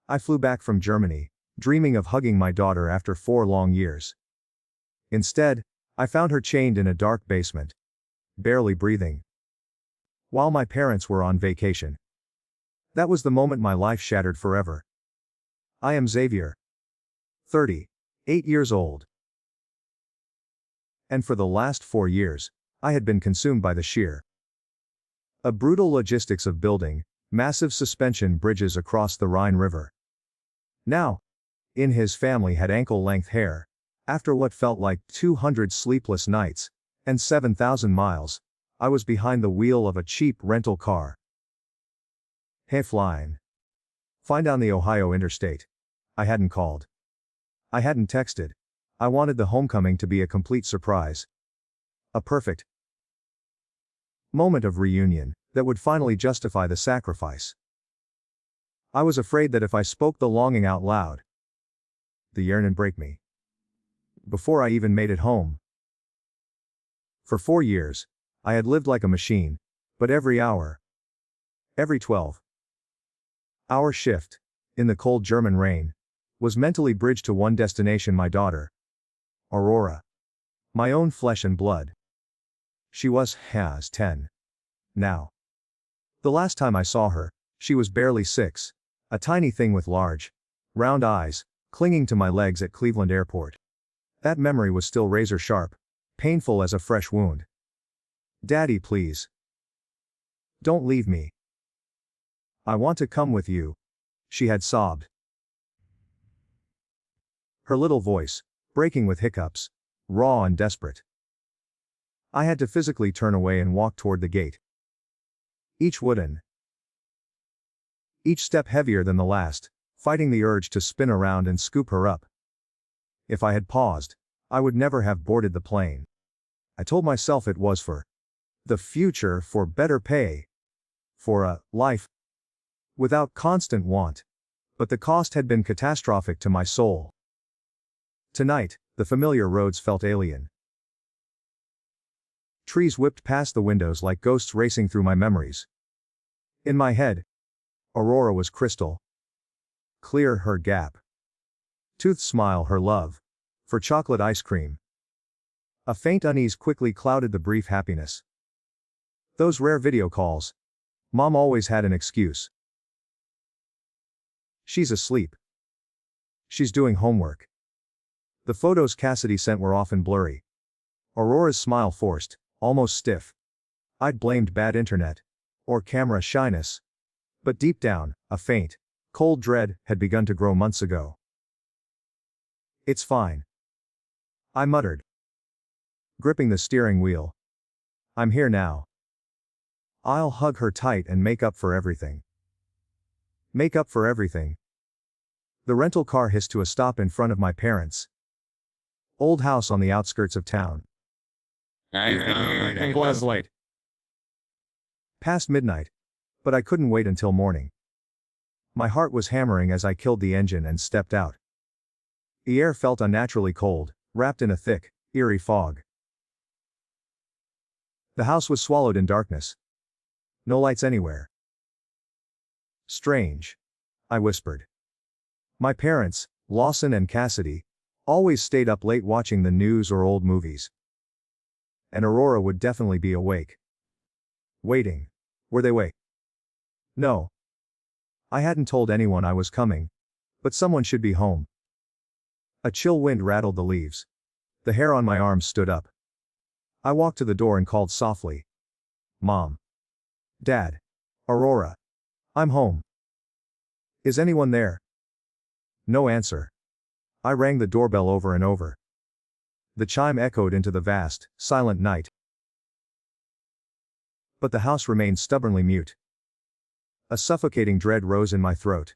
I flew back from Germany, dreaming of hugging my daughter after 4 long years. Instead, I found her chained in a dark basement, barely breathing, while my parents were on vacation. That was the moment my life shattered forever. I am Xavier, 38 years old. And for the last 4 years, I had been consumed by the sheer, a brutal logistics of building massive suspension bridges across the Rhine River. Now, in his family had ankle-length hair, after what felt like 200 sleepless nights, and 7,000 miles, I was behind the wheel of a cheap rental car. Hey flying. Fine down the Ohio interstate. I hadn't called. I hadn't texted. I wanted the homecoming to be a complete surprise. A perfect moment of reunion that would finally justify the sacrifice. I was afraid that if I spoke the longing out loud, the yearning break me. Before I even made it home. For 4 years, I had lived like a machine, but every hour, every 12-hour shift, in the cold German rain, was mentally bridged to one destination: my daughter, Aurora. My own flesh and blood. She has 10. Now. The last time I saw her, she was barely 6, a tiny thing with large, round eyes, clinging to my legs at Cleveland Airport. That memory was still razor sharp, painful as a fresh wound. Daddy, please. Don't leave me. I want to come with you, she had sobbed. Her little voice, breaking with hiccups, raw and desperate. I had to physically turn away and walk toward the gate. Each step heavier than the last, fighting the urge to spin around and scoop her up. If I had paused, I would never have boarded the plane. I told myself it was for the future, for better pay, for a life without constant want. But the cost had been catastrophic to my soul. Tonight, the familiar roads felt alien. Trees whipped past the windows like ghosts racing through my memories. In my head, Aurora was crystal clear, her gap toothed smile, her love for chocolate ice cream. A faint unease quickly clouded the brief happiness. Those rare video calls. Mom always had an excuse. She's asleep. She's doing homework. The photos Cassidy sent were often blurry. Aurora's smile forced, almost stiff. I'd blamed bad internet, or camera shyness. But deep down, a faint, cold dread had begun to grow months ago. It's fine, I muttered, gripping the steering wheel. I'm here now. I'll hug her tight and make up for everything. Make up for everything. The rental car hissed to a stop in front of my parents' old house on the outskirts of town. It was late. Past midnight. But I couldn't wait until morning. My heart was hammering as I killed the engine and stepped out. The air felt unnaturally cold, wrapped in a thick, eerie fog. The house was swallowed in darkness. No lights anywhere. Strange, I whispered. My parents, Lawson and Cassidy, always stayed up late watching the news or old movies. And Aurora would definitely be awake. Waiting. Were they awake? No. I hadn't told anyone I was coming. But someone should be home. A chill wind rattled the leaves. The hair on my arms stood up. I walked to the door and called softly. Mom. Dad. Aurora. I'm home. Is anyone there? No answer. I rang the doorbell over and over. The chime echoed into the vast, silent night. But the house remained stubbornly mute. A suffocating dread rose in my throat.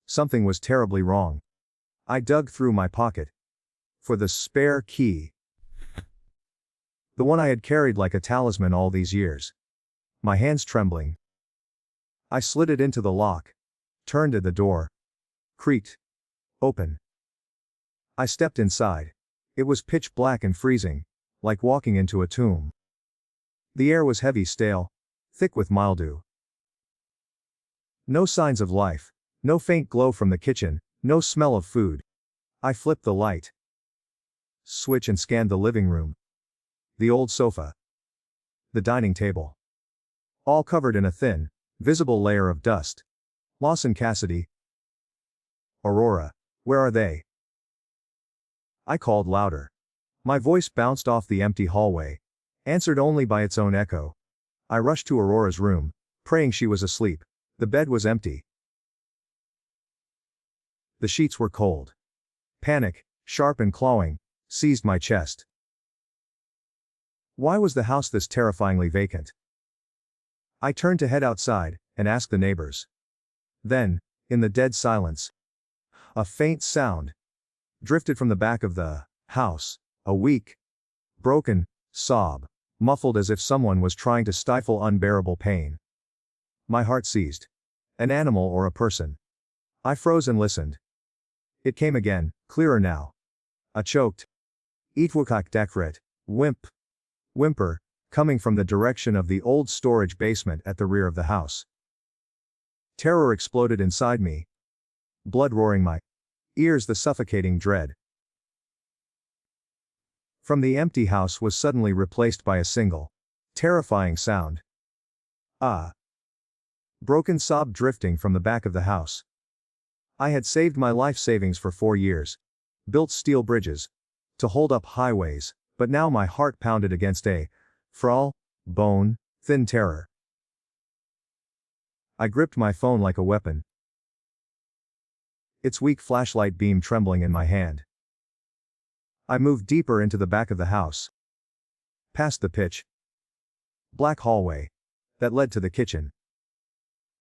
Something was terribly wrong. I dug through my pocket for the spare key. The one I had carried like a talisman all these years. My hands trembling. I slid it into the lock, turned at the door, creaked open. I stepped inside. It was pitch black and freezing, like walking into a tomb. The air was heavy, stale, thick with mildew. No signs of life, No faint glow from the kitchen, no smell of food. I flipped the light switch and scanned the living room. The old sofa. The dining table. All covered in a thin, visible layer of dust. Lawson and Cassidy. Aurora. Where are they? I called louder. My voice bounced off the empty hallway, answered only by its own echo. I rushed to Aurora's room, praying she was asleep. The bed was empty. The sheets were cold. Panic, sharp and clawing, seized my chest. Why was the house this terrifyingly vacant? I turned to head outside, and asked the neighbors. Then, in the dead silence, a faint sound drifted from the back of the house, a weak, broken sob, muffled as if someone was trying to stifle unbearable pain. My heart seized. An animal or a person? I froze and listened. It came again, clearer now. A choked, Eatwukak dekret, whimper, coming from the direction of the old storage basement at the rear of the house. Terror exploded inside me. Blood roaring my ears, the suffocating dread. From the empty house was suddenly replaced by a single, terrifying sound. Ah! Broken sob drifting from the back of the house. I had saved my life savings for 4 years, built steel bridges to hold up highways, but now my heart pounded against a frail, bone, thin terror. I gripped my phone like a weapon, its weak flashlight beam trembling in my hand. I moved deeper into the back of the house, past the pitch black hallway that led to the kitchen.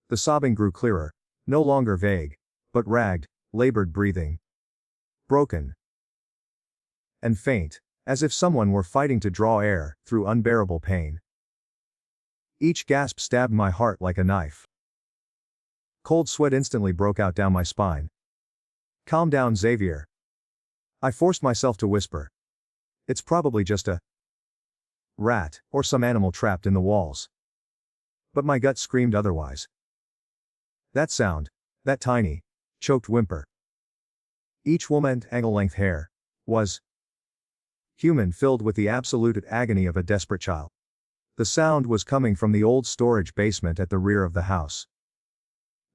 The sobbing grew clearer, no longer vague, but ragged, labored breathing. Broken and faint, as if someone were fighting to draw air through unbearable pain. Each gasp stabbed my heart like a knife. Cold sweat instantly broke out down my spine. Calm down, Xavier. I forced myself to whisper. It's probably just a rat, or some animal trapped in the walls. But my gut screamed otherwise. That sound, that tiny, choked whimper. Each woman's ankle-length hair was human, filled with the absolute agony of a desperate child. The sound was coming from the old storage basement at the rear of the house.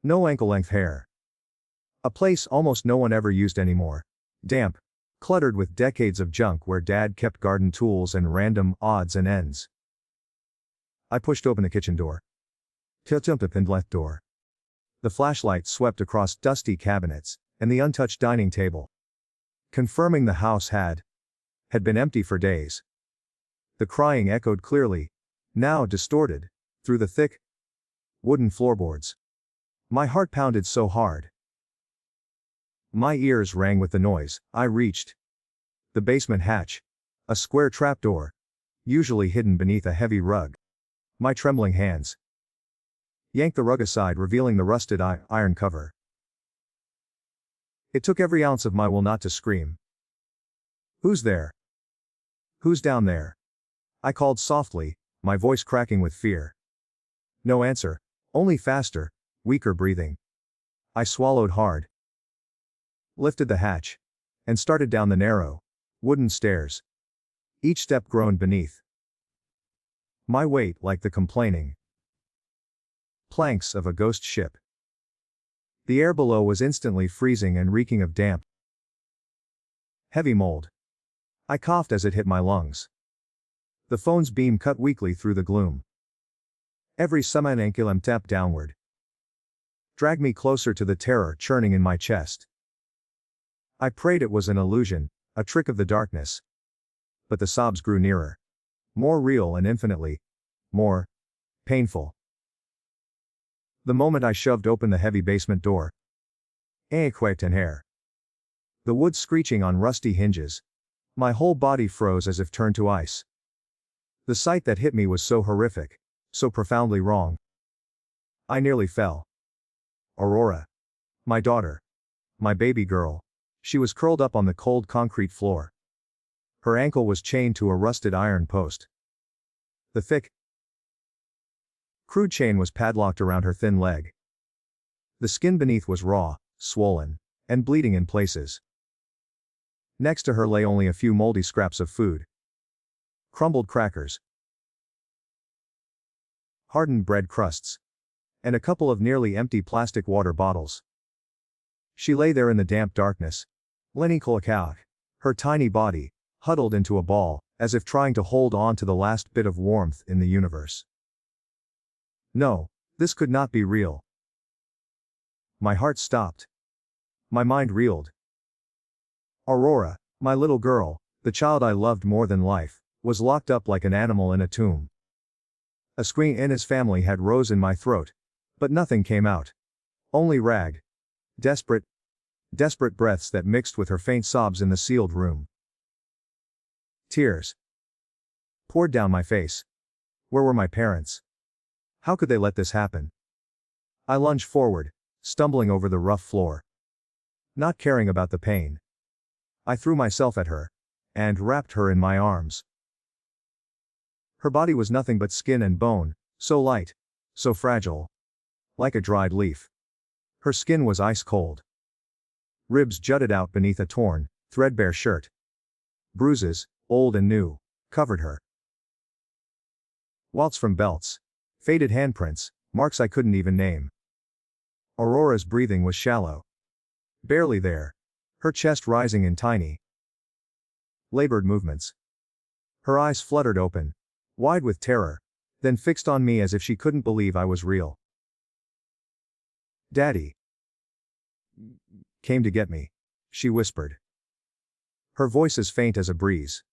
No ankle-length hair. A place almost no one ever used anymore. Damp, cluttered with decades of junk where Dad kept garden tools and random odds and ends. I pushed open the kitchen door. The left door. The flashlight swept across dusty cabinets and the untouched dining table, confirming the house had been empty for days. The crying echoed clearly, now distorted, through the thick wooden floorboards. My heart pounded so hard. My ears rang with the noise. I reached the basement hatch, a square trapdoor, usually hidden beneath a heavy rug. My trembling hands yanked the rug aside, revealing the rusted iron cover. It took every ounce of my will not to scream. Who's there? Who's down there? I called softly, my voice cracking with fear. No answer, only faster, weaker breathing. I swallowed hard, lifted the hatch, and started down the narrow, wooden stairs. Each step groaned beneath my weight like the complaining planks of a ghost ship. The air below was instantly freezing and reeking of damp, heavy mold. I coughed as it hit my lungs. The phone's beam cut weakly through the gloom. Every summonankulum tap downward dragged me closer to the terror churning in my chest. I prayed it was an illusion, a trick of the darkness. But the sobs grew nearer. More real and infinitely more painful. The moment I shoved open the heavy basement door, the wood screeching on rusty hinges, my whole body froze as if turned to ice. The sight that hit me was so horrific, so profoundly wrong. I nearly fell. Aurora. My daughter. My baby girl. She was curled up on the cold concrete floor. Her ankle was chained to a rusted iron post. The thick, crude chain was padlocked around her thin leg. The skin beneath was raw, swollen, and bleeding in places. Next to her lay only a few moldy scraps of food. Crumbled crackers, hardened bread crusts, and a couple of nearly empty plastic water bottles. She lay there in the damp darkness, her tiny body, huddled into a ball, as if trying to hold on to the last bit of warmth in the universe. No, this could not be real. My heart stopped. My mind reeled. Aurora, my little girl, the child I loved more than life, was locked up like an animal in a tomb. A scream in his family had rose in my throat, but nothing came out. Only ragged, desperate breaths that mixed with her faint sobs in the sealed room. Tears poured down my face. Where were my parents? How could they let this happen? I lunged forward, stumbling over the rough floor. Not caring about the pain, I threw myself at her, and wrapped her in my arms. Her body was nothing but skin and bone, so light, so fragile. Like a dried leaf. Her skin was ice cold. Ribs jutted out beneath a torn, threadbare shirt. Bruises, old and new, covered her. Welts from belts, faded handprints, marks I couldn't even name. Aurora's breathing was shallow. Barely there. Her chest rising in tiny, labored movements. Her eyes fluttered open, wide with terror, then fixed on me as if she couldn't believe I was real. Daddy came to get me, she whispered. Her voice as faint as a breeze.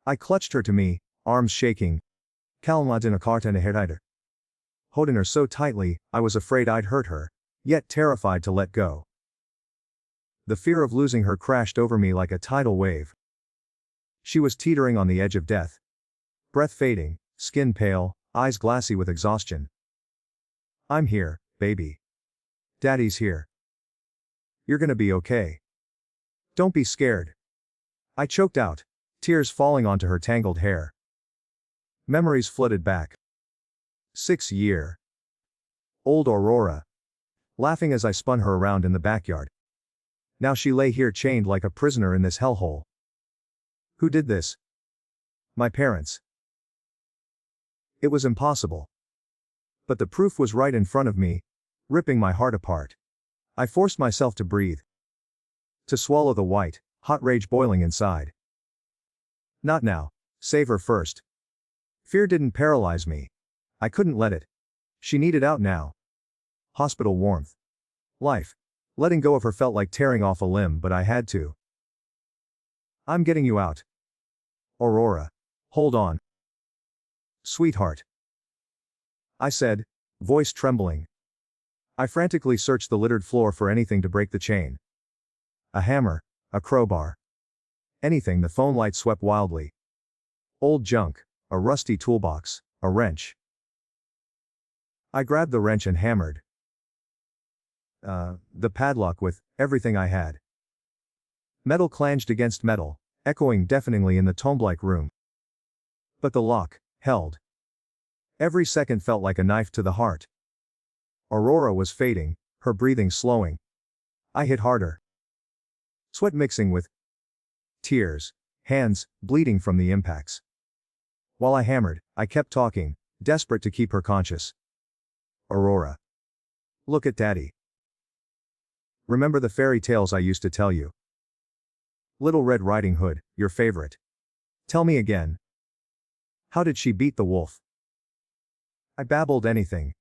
I clutched her to me, arms shaking. Holding her so tightly, I was afraid I'd hurt her, yet terrified to let go. The fear of losing her crashed over me like a tidal wave. She was teetering on the edge of death. Breath fading, skin pale, eyes glassy with exhaustion. I'm here, baby. Daddy's here. You're gonna be okay. Don't be scared. I choked out, tears falling onto her tangled hair. Memories flooded back. 6-year-old Aurora, laughing as I spun her around in the backyard. Now she lay here chained like a prisoner in this hellhole. Who did this? My parents. It was impossible. But the proof was right in front of me, ripping my heart apart. I forced myself to breathe. To swallow the white, hot rage boiling inside. Not now. Save her first. Fear didn't paralyze me. I couldn't let it. She needed out now. Hospital warmth. Life. Letting go of her felt like tearing off a limb, but I had to. I'm getting you out. Aurora. Hold on. Sweetheart. I said, voice trembling. I frantically searched the littered floor for anything to break the chain. A hammer, a crowbar. Anything. The phone light swept wildly. Old junk, a rusty toolbox, a wrench. I grabbed the wrench and hammered the padlock with everything I had. Metal clanged against metal, echoing deafeningly in the tomb-like room. But the lock held. Every second felt like a knife to the heart. Aurora was fading, her breathing slowing. I hit harder. Sweat mixing with tears, hands bleeding from the impacts. While I hammered, I kept talking, desperate to keep her conscious. Aurora. Look at Daddy. Remember the fairy tales I used to tell you? Little Red Riding Hood, your favorite. Tell me again. How did she beat the wolf? I babbled anything.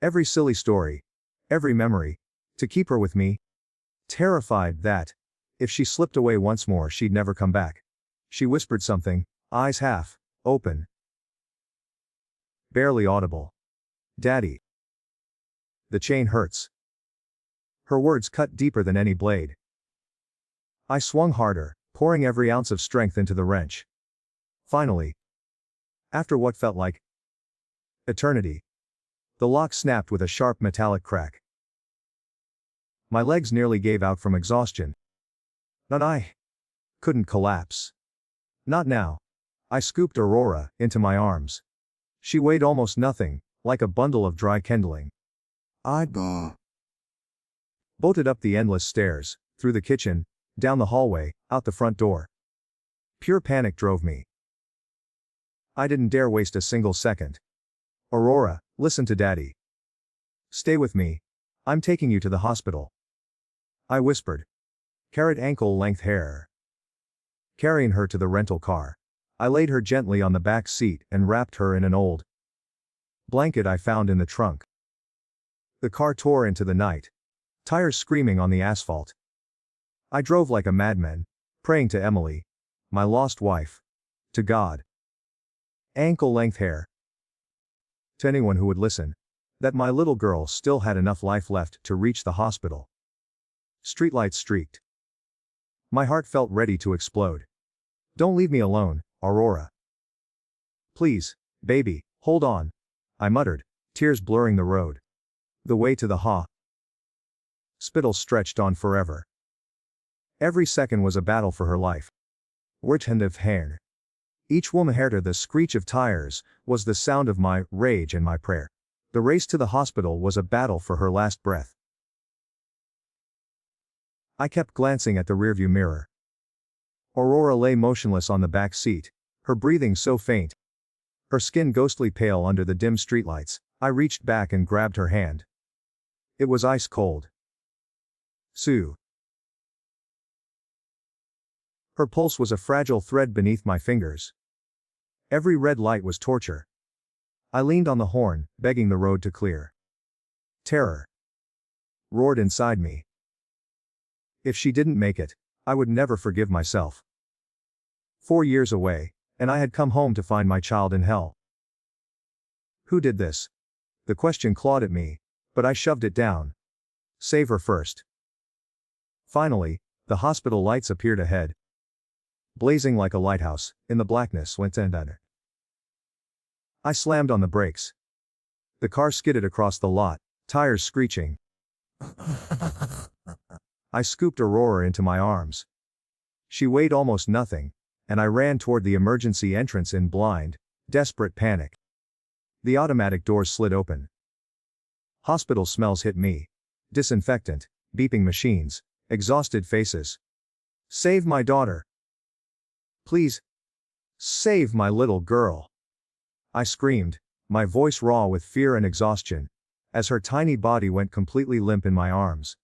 Every silly story. Every memory. To keep her with me. Terrified that, if she slipped away once more she'd never come back. She whispered something, eyes half open. Barely audible. Daddy. The chain hurts. Her words cut deeper than any blade. I swung harder, pouring every ounce of strength into the wrench. Finally, after what felt like eternity, the lock snapped with a sharp metallic crack. My legs nearly gave out from exhaustion. But I couldn't collapse. Not now. I scooped Aurora into my arms. She weighed almost nothing, like a bundle of dry kindling. I bolted up the endless stairs, through the kitchen, down the hallway, out the front door. Pure panic drove me. I didn't dare waste a single second. Aurora, listen to Daddy. Stay with me. I'm taking you to the hospital. I whispered. Carrot ankle-length hair. Carrying her to the rental car. I laid her gently on the back seat and wrapped her in an old blanket I found in the trunk. The car tore into the night. Tires screaming on the asphalt. I drove like a madman, praying to Emily, my lost wife, to God. Ankle-length hair. To anyone who would listen, that my little girl still had enough life left to reach the hospital. Streetlights streaked. My heart felt ready to explode. Don't leave me alone, Aurora. Please, baby, hold on, I muttered, tears blurring the road. The way to the hospital stretched on forever. Every second was a battle for her life. Hand of hand. Each woman heard the screech of tires, was the sound of my rage and my prayer. The race to the hospital was a battle for her last breath. I kept glancing at the rearview mirror. Aurora lay motionless on the back seat, her breathing so faint. Her skin ghostly pale under the dim streetlights. I reached back and grabbed her hand. It was ice cold. Sue. Her pulse was a fragile thread beneath my fingers. Every red light was torture. I leaned on the horn, begging the road to clear. Terror roared inside me. If she didn't make it, I would never forgive myself. 4 years away, and I had come home to find my child in hell. Who did this? The question clawed at me, but I shoved it down. Save her first. Finally, the hospital lights appeared ahead. Blazing like a lighthouse, in the blackness went under. I slammed on the brakes. The car skidded across the lot, tires screeching. I scooped Aurora into my arms. She weighed almost nothing, and I ran toward the emergency entrance in blind, desperate panic. The automatic doors slid open. Hospital smells hit me. Disinfectant, beeping machines, exhausted faces. Save my daughter. Please. Save my little girl. I screamed, my voice raw with fear and exhaustion, as her tiny body went completely limp in my arms.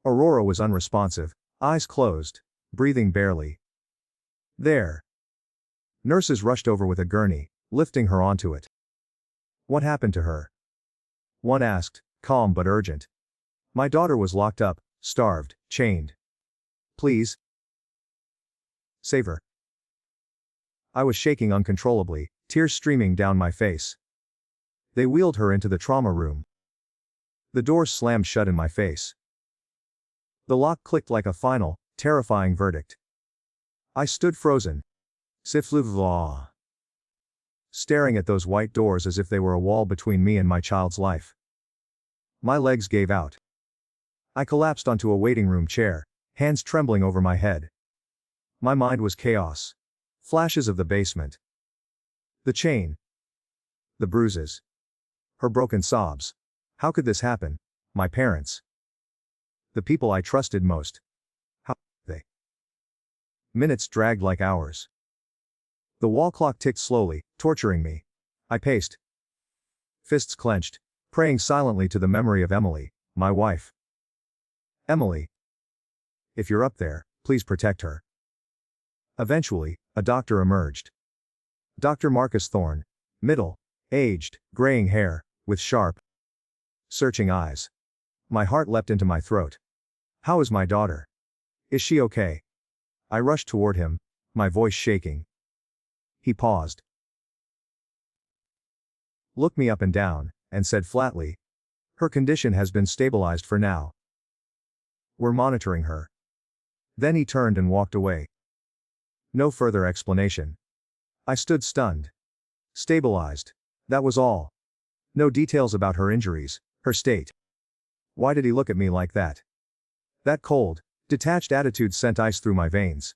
Aurora was unresponsive, eyes closed, breathing barely. There. Nurses rushed over with a gurney, lifting her onto it. What happened to her? One asked, calm but urgent. My daughter was locked up, starved, chained. Please. Save her. I was shaking uncontrollably, tears streaming down my face. They wheeled her into the trauma room. The doors slammed shut in my face. The lock clicked like a final, terrifying verdict. I stood frozen. Siffluvla. Staring at those white doors as if they were a wall between me and my child's life. My legs gave out. I collapsed onto a waiting room chair, hands trembling over my head. My mind was chaos. Flashes of the basement. The chain. The bruises. Her broken sobs. How could this happen? My parents. The people I trusted most. How they? Minutes dragged like hours. The wall clock ticked slowly, torturing me. I paced. Fists clenched, praying silently to the memory of Emily, my wife. Emily. If you're up there, please protect her. Eventually, a doctor emerged. Dr. Marcus Thorne. Middle-aged, graying hair, with sharp, searching eyes. My heart leapt into my throat. How is my daughter? Is she okay? I rushed toward him, my voice shaking. He paused. Looked me up and down, and said flatly, her condition has been stabilized for now. We're monitoring her. Then he turned and walked away. No further explanation. I stood stunned. Stabilized. That was all. No details about her injuries, her state. Why did he look at me like that? That cold, detached attitude sent ice through my veins.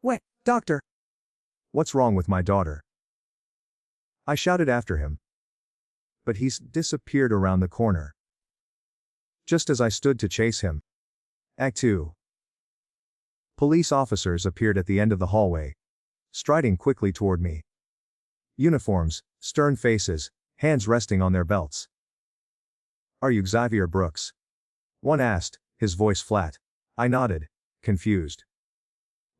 Wait, doctor! What's wrong with my daughter? I shouted after him. but he's disappeared around the corner. Just as I stood to chase him. Act 2. Police officers appeared at the end of the hallway, striding quickly toward me. Uniforms, stern faces, hands resting on their belts. "Are you Xavier Brooks?" one asked, his voice flat. I nodded, confused.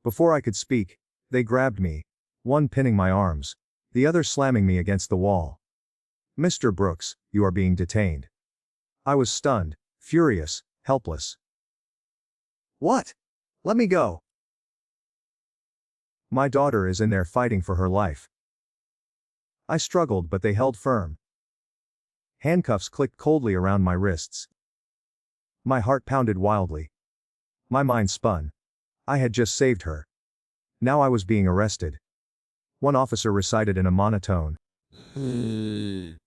Before I could speak, they grabbed me, one pinning my arms, the other slamming me against the wall. "Mr. Brooks, you are being detained." I was stunned, furious, helpless. "What? Let me go." "My daughter is in there fighting for her life." I struggled, but they held firm. Handcuffs clicked coldly around my wrists. My heart pounded wildly. My mind spun. I had just saved her. Now I was being arrested. One officer recited in a monotone. "We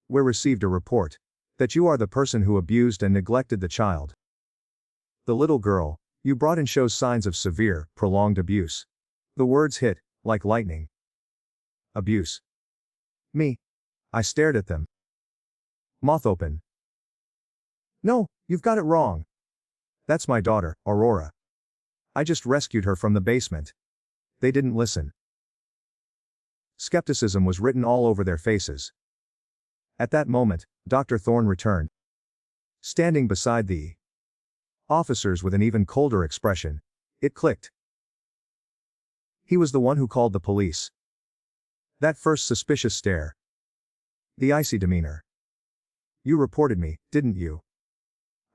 received a report that you are the person who abused and neglected the child. The little girl you brought in shows signs of severe, prolonged abuse." The words hit like lightning. Abuse. Me? I stared at them. Mouth open. "No, you've got it wrong. That's my daughter, Aurora. I just rescued her from the basement." They didn't listen. Skepticism was written all over their faces. At that moment, Dr. Thorne returned. Standing beside the officers with an even colder expression, it clicked. He was the one who called the police. That first suspicious stare. The icy demeanor. "You reported me, didn't you?"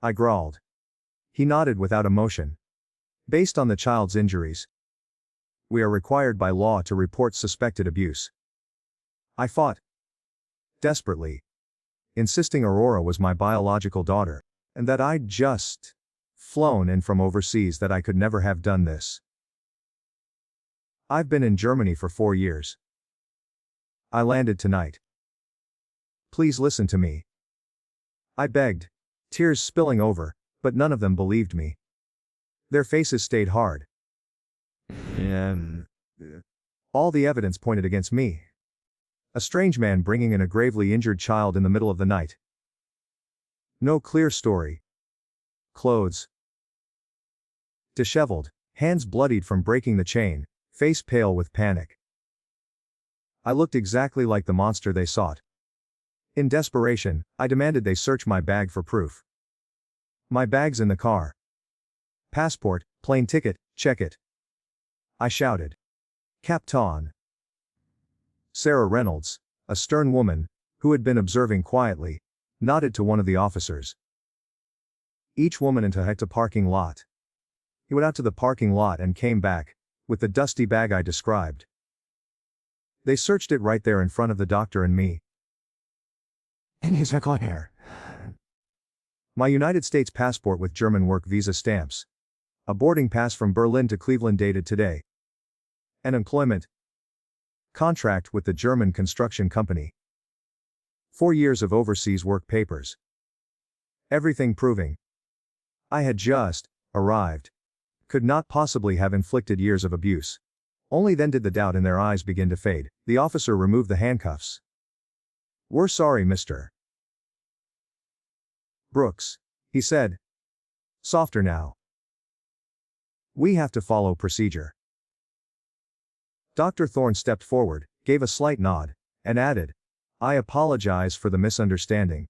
I growled. He nodded without emotion. "Based on the child's injuries, we are required by law to report suspected abuse." I fought desperately, insisting Aurora was my biological daughter, and that I'd just flown in from overseas, that I could never have done this. "I've been in Germany for 4 years. I landed tonight. Please listen to me." I begged, tears spilling over, but none of them believed me. Their faces stayed hard. All the evidence pointed against me. A strange man bringing in a gravely injured child in the middle of the night. No clear story. Clothes disheveled, hands bloodied from breaking the chain, face pale with panic. I looked exactly like the monster they sought. In desperation, I demanded they search my bag for proof. "My bag's in the car. Passport, plane ticket, check it," I shouted. "Captain." Sarah Reynolds, a stern woman, who had been observing quietly, nodded to one of the officers. Each woman into a parking lot. He went out to the parking lot and came back, with the dusty bag I described. They searched it right there in front of the doctor and me. "And his heir. My United States passport with German work visa stamps. A boarding pass from Berlin to Cleveland dated today. An employment contract with the German construction company. 4 years of overseas work papers. Everything proving I had just arrived. Could not possibly have inflicted years of abuse." Only then did the doubt in their eyes begin to fade. The officer removed the handcuffs. "We're sorry, Mr. Brooks," he said. Softer now. "We have to follow procedure." Dr. Thorne stepped forward, gave a slight nod, and added, "I apologize for the misunderstanding.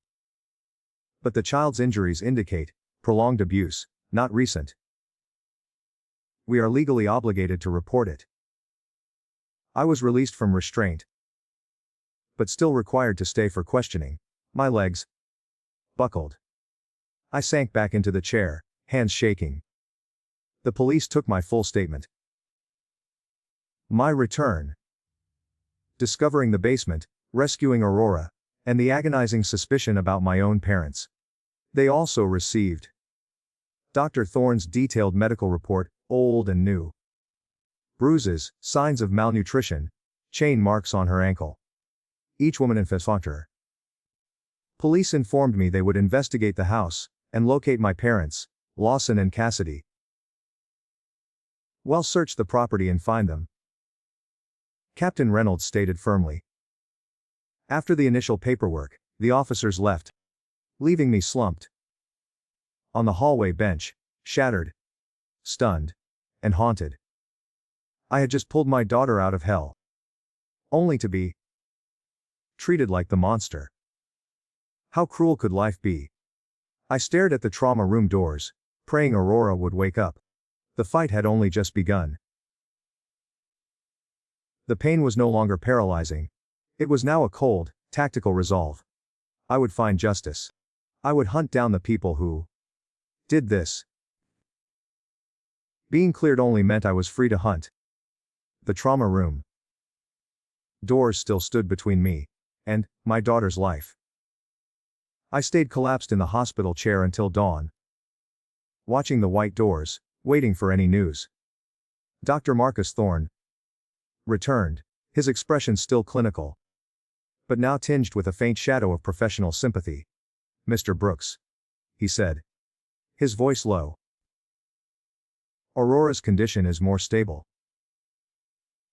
But the child's injuries indicate prolonged abuse, not recent. We are legally obligated to report it." I was released from restraint, but still required to stay for questioning. My legs buckled. I sank back into the chair, hands shaking. The police took my full statement. My return. Discovering the basement, rescuing Aurora, and the agonizing suspicion about my own parents. They also received Dr. Thorne's detailed medical report, old and new. Bruises, signs of malnutrition, chain marks on her ankle. Each woman in factor. Police informed me they would investigate the house and locate my parents, Lawson and Cassidy. "Well, search the property and find them," Captain Reynolds stated firmly. After the initial paperwork, the officers left, leaving me slumped on the hallway bench, shattered, stunned, and haunted. I had just pulled my daughter out of hell, only to be treated like the monster. How cruel could life be? I stared at the trauma room doors, praying Aurora would wake up. The fight had only just begun. The pain was no longer paralyzing. It was now a cold, tactical resolve. I would find justice. I would hunt down the people who did this. Being cleared only meant I was free to hunt. The trauma room doors still stood between me and my daughter's life. I stayed collapsed in the hospital chair until dawn, watching the white doors, waiting for any news. Dr. Marcus Thorne returned, his expression still clinical, but now tinged with a faint shadow of professional sympathy. "Mr. Brooks," he said, his voice low. "Aurora's condition is more stable.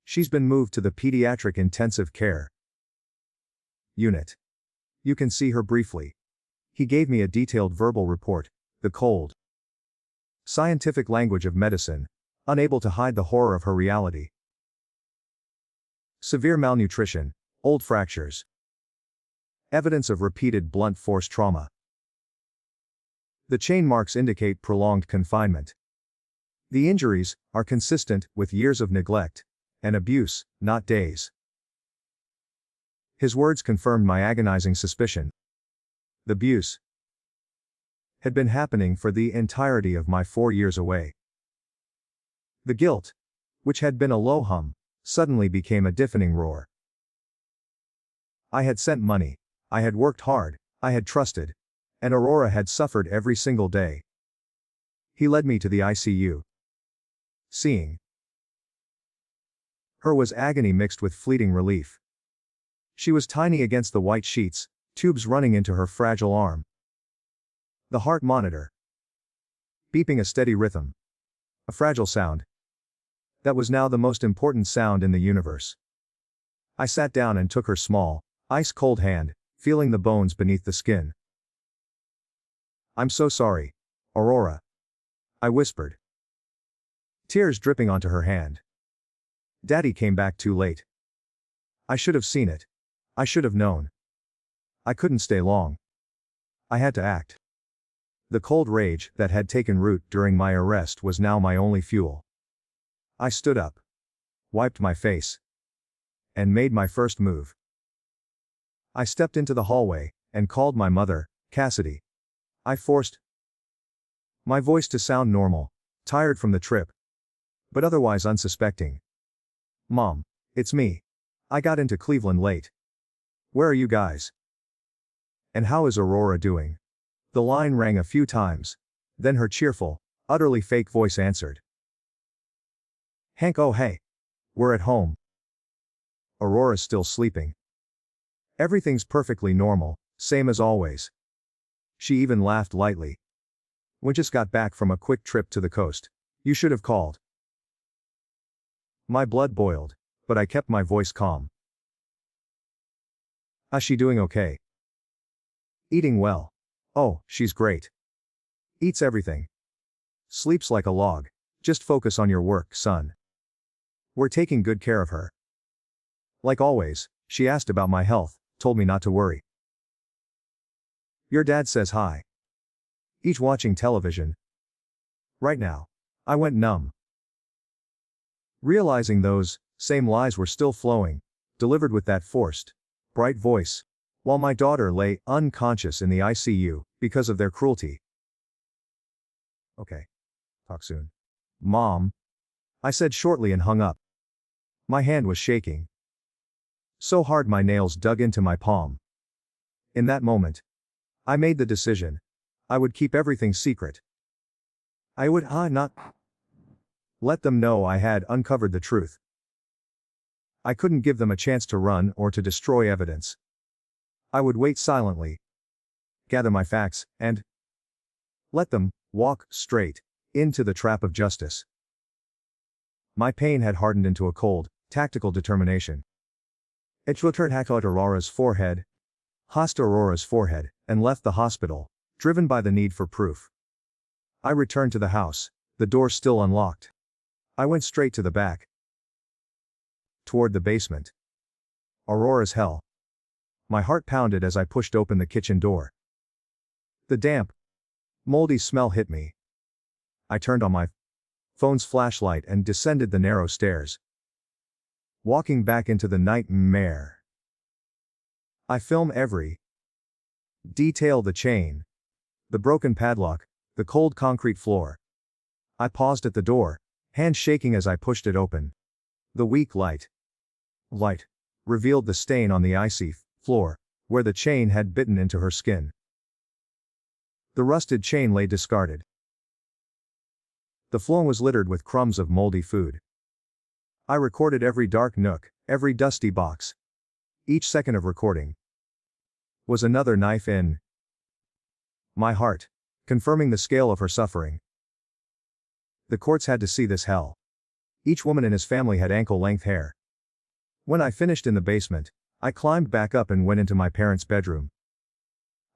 She's been moved to the pediatric intensive care unit. You can see her briefly." He gave me a detailed verbal report, the cold, scientific language of medicine, unable to hide the horror of her reality. Severe malnutrition, old fractures, evidence of repeated blunt force trauma. The chain marks indicate prolonged confinement. The injuries are consistent with years of neglect and abuse, not days. His words confirmed my agonizing suspicion. The abuse had been happening for the entirety of my 4 years away. The guilt, which had been a low hum, suddenly became a deafening roar. I had sent money, I had worked hard, I had trusted, and Aurora had suffered every single day. He led me to the ICU. Seeing her was agony mixed with fleeting relief. She was tiny against the white sheets, tubes running into her fragile arm. The heart monitor beeping a steady rhythm. A fragile sound. That was now the most important sound in the universe. I sat down and took her small, ice-cold hand, feeling the bones beneath the skin. "I'm so sorry, Aurora," I whispered, tears dripping onto her hand. "Daddy came back too late. I should have seen it. I should have known. I couldn't stay long. I had to act." The cold rage that had taken root during my arrest was now my only fuel. I stood up, wiped my face, and made my first move. I stepped into the hallway and called my mother, Cassidy. I forced my voice to sound normal, tired from the trip, but otherwise unsuspecting. "Mom, it's me. I got into Cleveland late. Where are you guys? And how is Aurora doing?" The line rang a few times, then her cheerful, utterly fake voice answered. "Hank, oh hey. We're at home. Aurora's still sleeping. Everything's perfectly normal, same as always." She even laughed lightly. "We just got back from a quick trip to the coast. You should have called." My blood boiled, but I kept my voice calm. "Is she doing okay?" "Eating well. Oh, she's great. Eats everything. Sleeps like a log. Just focus on your work, son. We're taking good care of her." Like always, she asked about my health, told me not to worry. "Your dad says hi." Each watching television. Right now. I went numb, realizing those same lies were still flowing, delivered with that forced, bright voice, while my daughter lay unconscious in the ICU because of their cruelty. "Okay. Talk soon, Mom," I said shortly and hung up. My hand was shaking so hard my nails dug into my palm. In that moment, I made the decision. I would keep everything secret. I would not let them know I had uncovered the truth. I couldn't give them a chance to run or to destroy evidence. I would wait silently, gather my facts, and let them walk straight into the trap of justice. My pain had hardened into a cold, tactical determination. It hacked out Aurora's forehead, and left the hospital, driven by the need for proof. I returned to the house, the door still unlocked. I went straight to the back, toward the basement. Aurora's hell. My heart pounded as I pushed open the kitchen door. The damp, moldy smell hit me. I turned on my phone's flashlight and descended the narrow stairs, walking back into the nightmare. I film every detail: the chain, the broken padlock, the cold concrete floor. I paused at the door, hand shaking as I pushed it open. The weak light revealed the stain on the icy floor, where the chain had bitten into her skin. The rusted chain lay discarded. The floor was littered with crumbs of moldy food. I recorded every dark nook, every dusty box. Each second of recording was another knife in my heart, confirming the scale of her suffering. The courts had to see this hell. Each woman in his family had ankle-length hair. When I finished in the basement, I climbed back up and went into my parents' bedroom.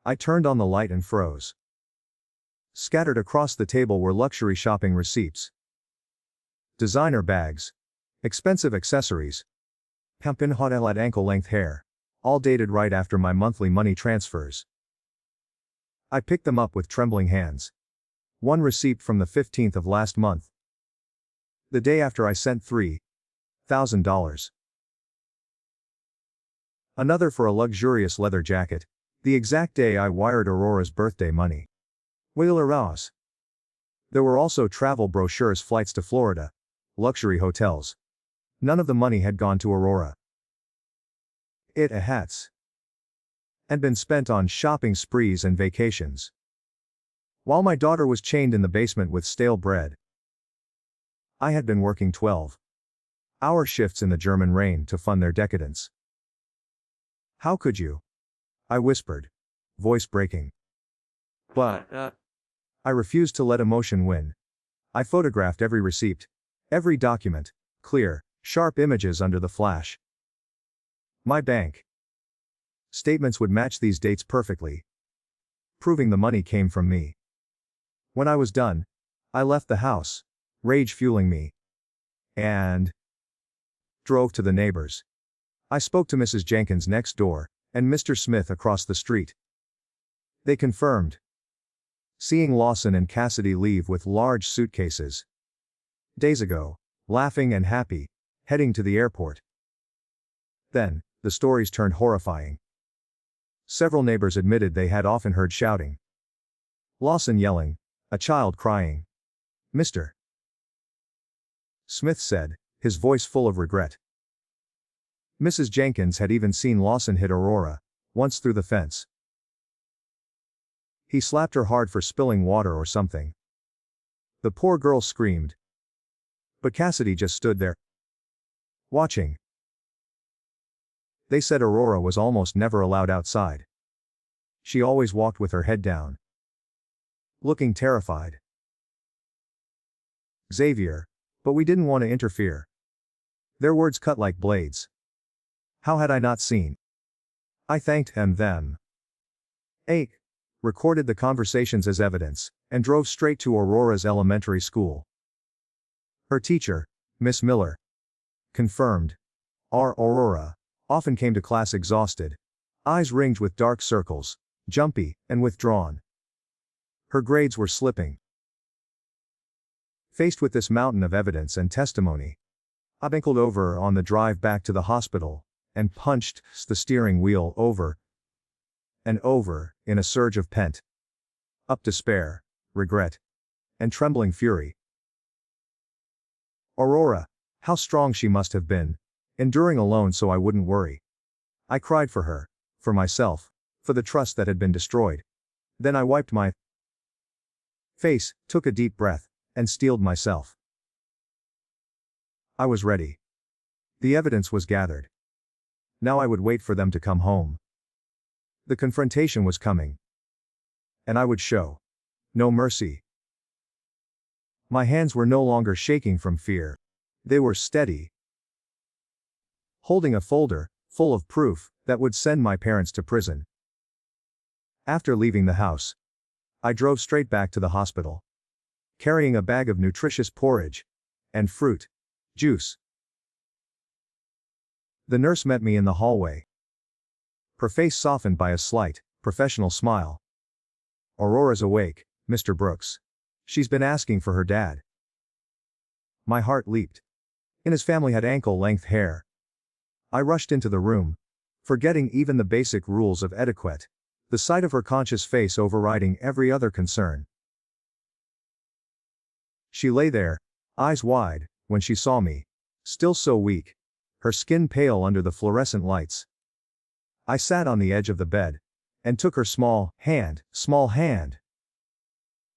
I turned on the light and froze. Scattered across the table were luxury shopping receipts, designer bags, expensive accessories, Campin Hotel at ankle-length hair, all dated right after my monthly money transfers. I picked them up with trembling hands. One receipt from the 15th of last month, the day after I sent $3,000. Another for a luxurious leather jacket, the exact day I wired Aurora's birthday money. Whaler Rouse. There were also travel brochures, flights to Florida, luxury hotels. None of the money had gone to Aurora. It had been spent on shopping sprees and vacations. While my daughter was chained in the basement with stale bread, I had been working 12-hour shifts in the German rain to fund their decadence. How could you? I whispered, voice breaking. But I refused to let emotion win. I photographed every receipt, every document, clear, sharp images under the flash. My bank statements would match these dates perfectly, proving the money came from me. When I was done, I left the house, rage fueling me, and drove to the neighbors. I spoke to Mrs. Jenkins next door, and Mr. Smith across the street. They confirmed seeing Lawson and Cassidy leave with large suitcases days ago, laughing and happy, heading to the airport. Then, the stories turned horrifying. Several neighbors admitted they had often heard shouting, Lawson yelling, a child crying. Mr. Smith said, his voice full of regret. Mrs. Jenkins had even seen Lawson hit Aurora, once through the fence. He slapped her hard for spilling water or something. The poor girl screamed. But Cassidy just stood there, watching. They said Aurora was almost never allowed outside. She always walked with her head down, looking terrified. Xavier, but we didn't want to interfere. Their words cut like blades. How had I not seen? I thanked them. Recorded the conversations as evidence, and drove straight to Aurora's elementary school. Her teacher, Miss Miller, confirmed. Our Aurora often came to class exhausted, eyes ringed with dark circles, jumpy, and withdrawn. Her grades were slipping. Faced with this mountain of evidence and testimony, I buckled over on the drive back to the hospital, and punched the steering wheel over and over, in a surge of pent-up despair, regret, and trembling fury. Aurora, how strong she must have been, enduring alone so I wouldn't worry. I cried for her, for myself, for the trust that had been destroyed. Then I wiped my face, took a deep breath, and steeled myself. I was ready. The evidence was gathered. Now I would wait for them to come home. The confrontation was coming. And I would show no mercy. My hands were no longer shaking from fear. They were steady. Holding a folder, full of proof that would send my parents to prison. After leaving the house, I drove straight back to the hospital, carrying a bag of nutritious porridge and fruit juice. The nurse met me in the hallway, her face softened by a slight, professional smile. "Aurora's awake, Mr. Brooks. She's been asking for her dad." My heart leaped. And his family had ankle-length hair. I rushed into the room, forgetting even the basic rules of etiquette, the sight of her conscious face overriding every other concern. She lay there, eyes wide, when she saw me, still so weak, her skin pale under the fluorescent lights. I sat on the edge of the bed, and took her small hand.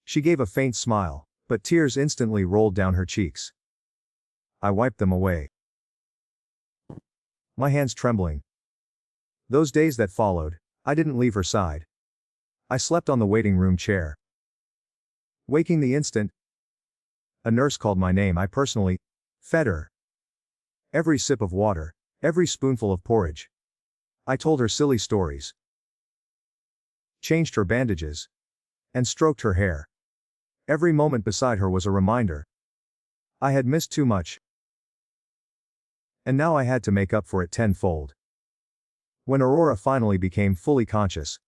She gave a faint smile, but tears instantly rolled down her cheeks. I wiped them away, my hands trembling. Those days that followed, I didn't leave her side. I slept on the waiting room chair. Waking the instant a nurse called my name, I personally fed her. Every sip of water, every spoonful of porridge. I told her silly stories, changed her bandages, and stroked her hair. Every moment beside her was a reminder. I had missed too much, and now I had to make up for it tenfold. When Aurora finally became fully conscious,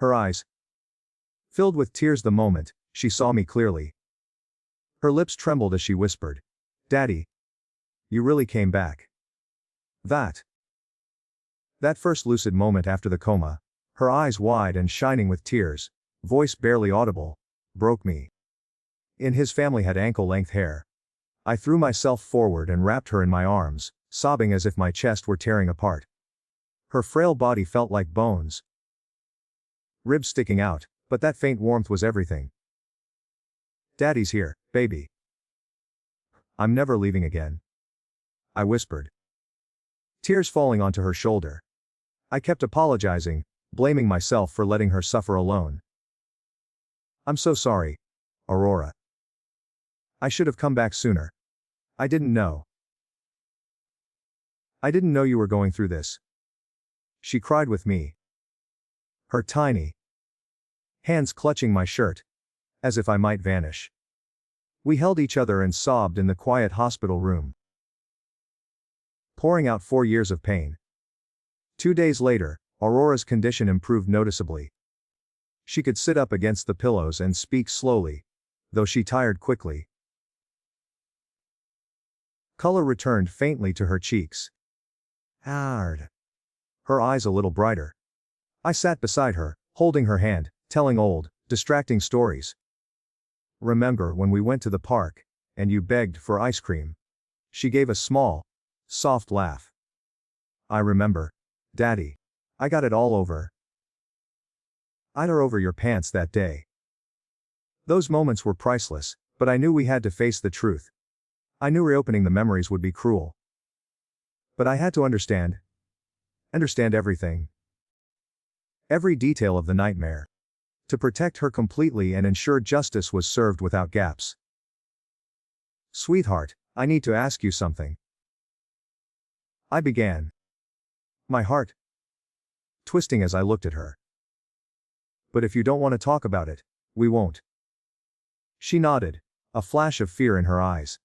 her eyes filled with tears the moment she saw me clearly. Her lips trembled as she whispered, "Daddy, you really came back." That first lucid moment after the coma, her eyes wide and shining with tears, voice barely audible, broke me. And his family had ankle-length hair. I threw myself forward and wrapped her in my arms, sobbing as if my chest were tearing apart. Her frail body felt like bones, ribs sticking out, but that faint warmth was everything. "Daddy's here, baby. I'm never leaving again," I whispered, tears falling onto her shoulder. I kept apologizing, blaming myself for letting her suffer alone. "I'm so sorry, Aurora. I should have come back sooner. I didn't know. I didn't know you were going through this." She cried with me, her tiny hands clutching my shirt, as if I might vanish. We held each other and sobbed in the quiet hospital room, pouring out 4 years of pain. 2 days later, Aurora's condition improved noticeably. She could sit up against the pillows and speak slowly, though she tired quickly. Color returned faintly to her cheeks. Hard. Her eyes a little brighter. I sat beside her, holding her hand, telling old, distracting stories. "Remember when we went to the park, and you begged for ice cream?" She gave a small, soft laugh. "I remember, Daddy. I got it all over. I tore over your pants that day." Those moments were priceless, but I knew we had to face the truth. I knew reopening the memories would be cruel. But I had to understand everything. Every detail of the nightmare. To protect her completely and ensure justice was served without gaps. "Sweetheart, I need to ask you something," I began, my heart twisting as I looked at her. "But if you don't want to talk about it, we won't." She nodded, a flash of fear in her eyes.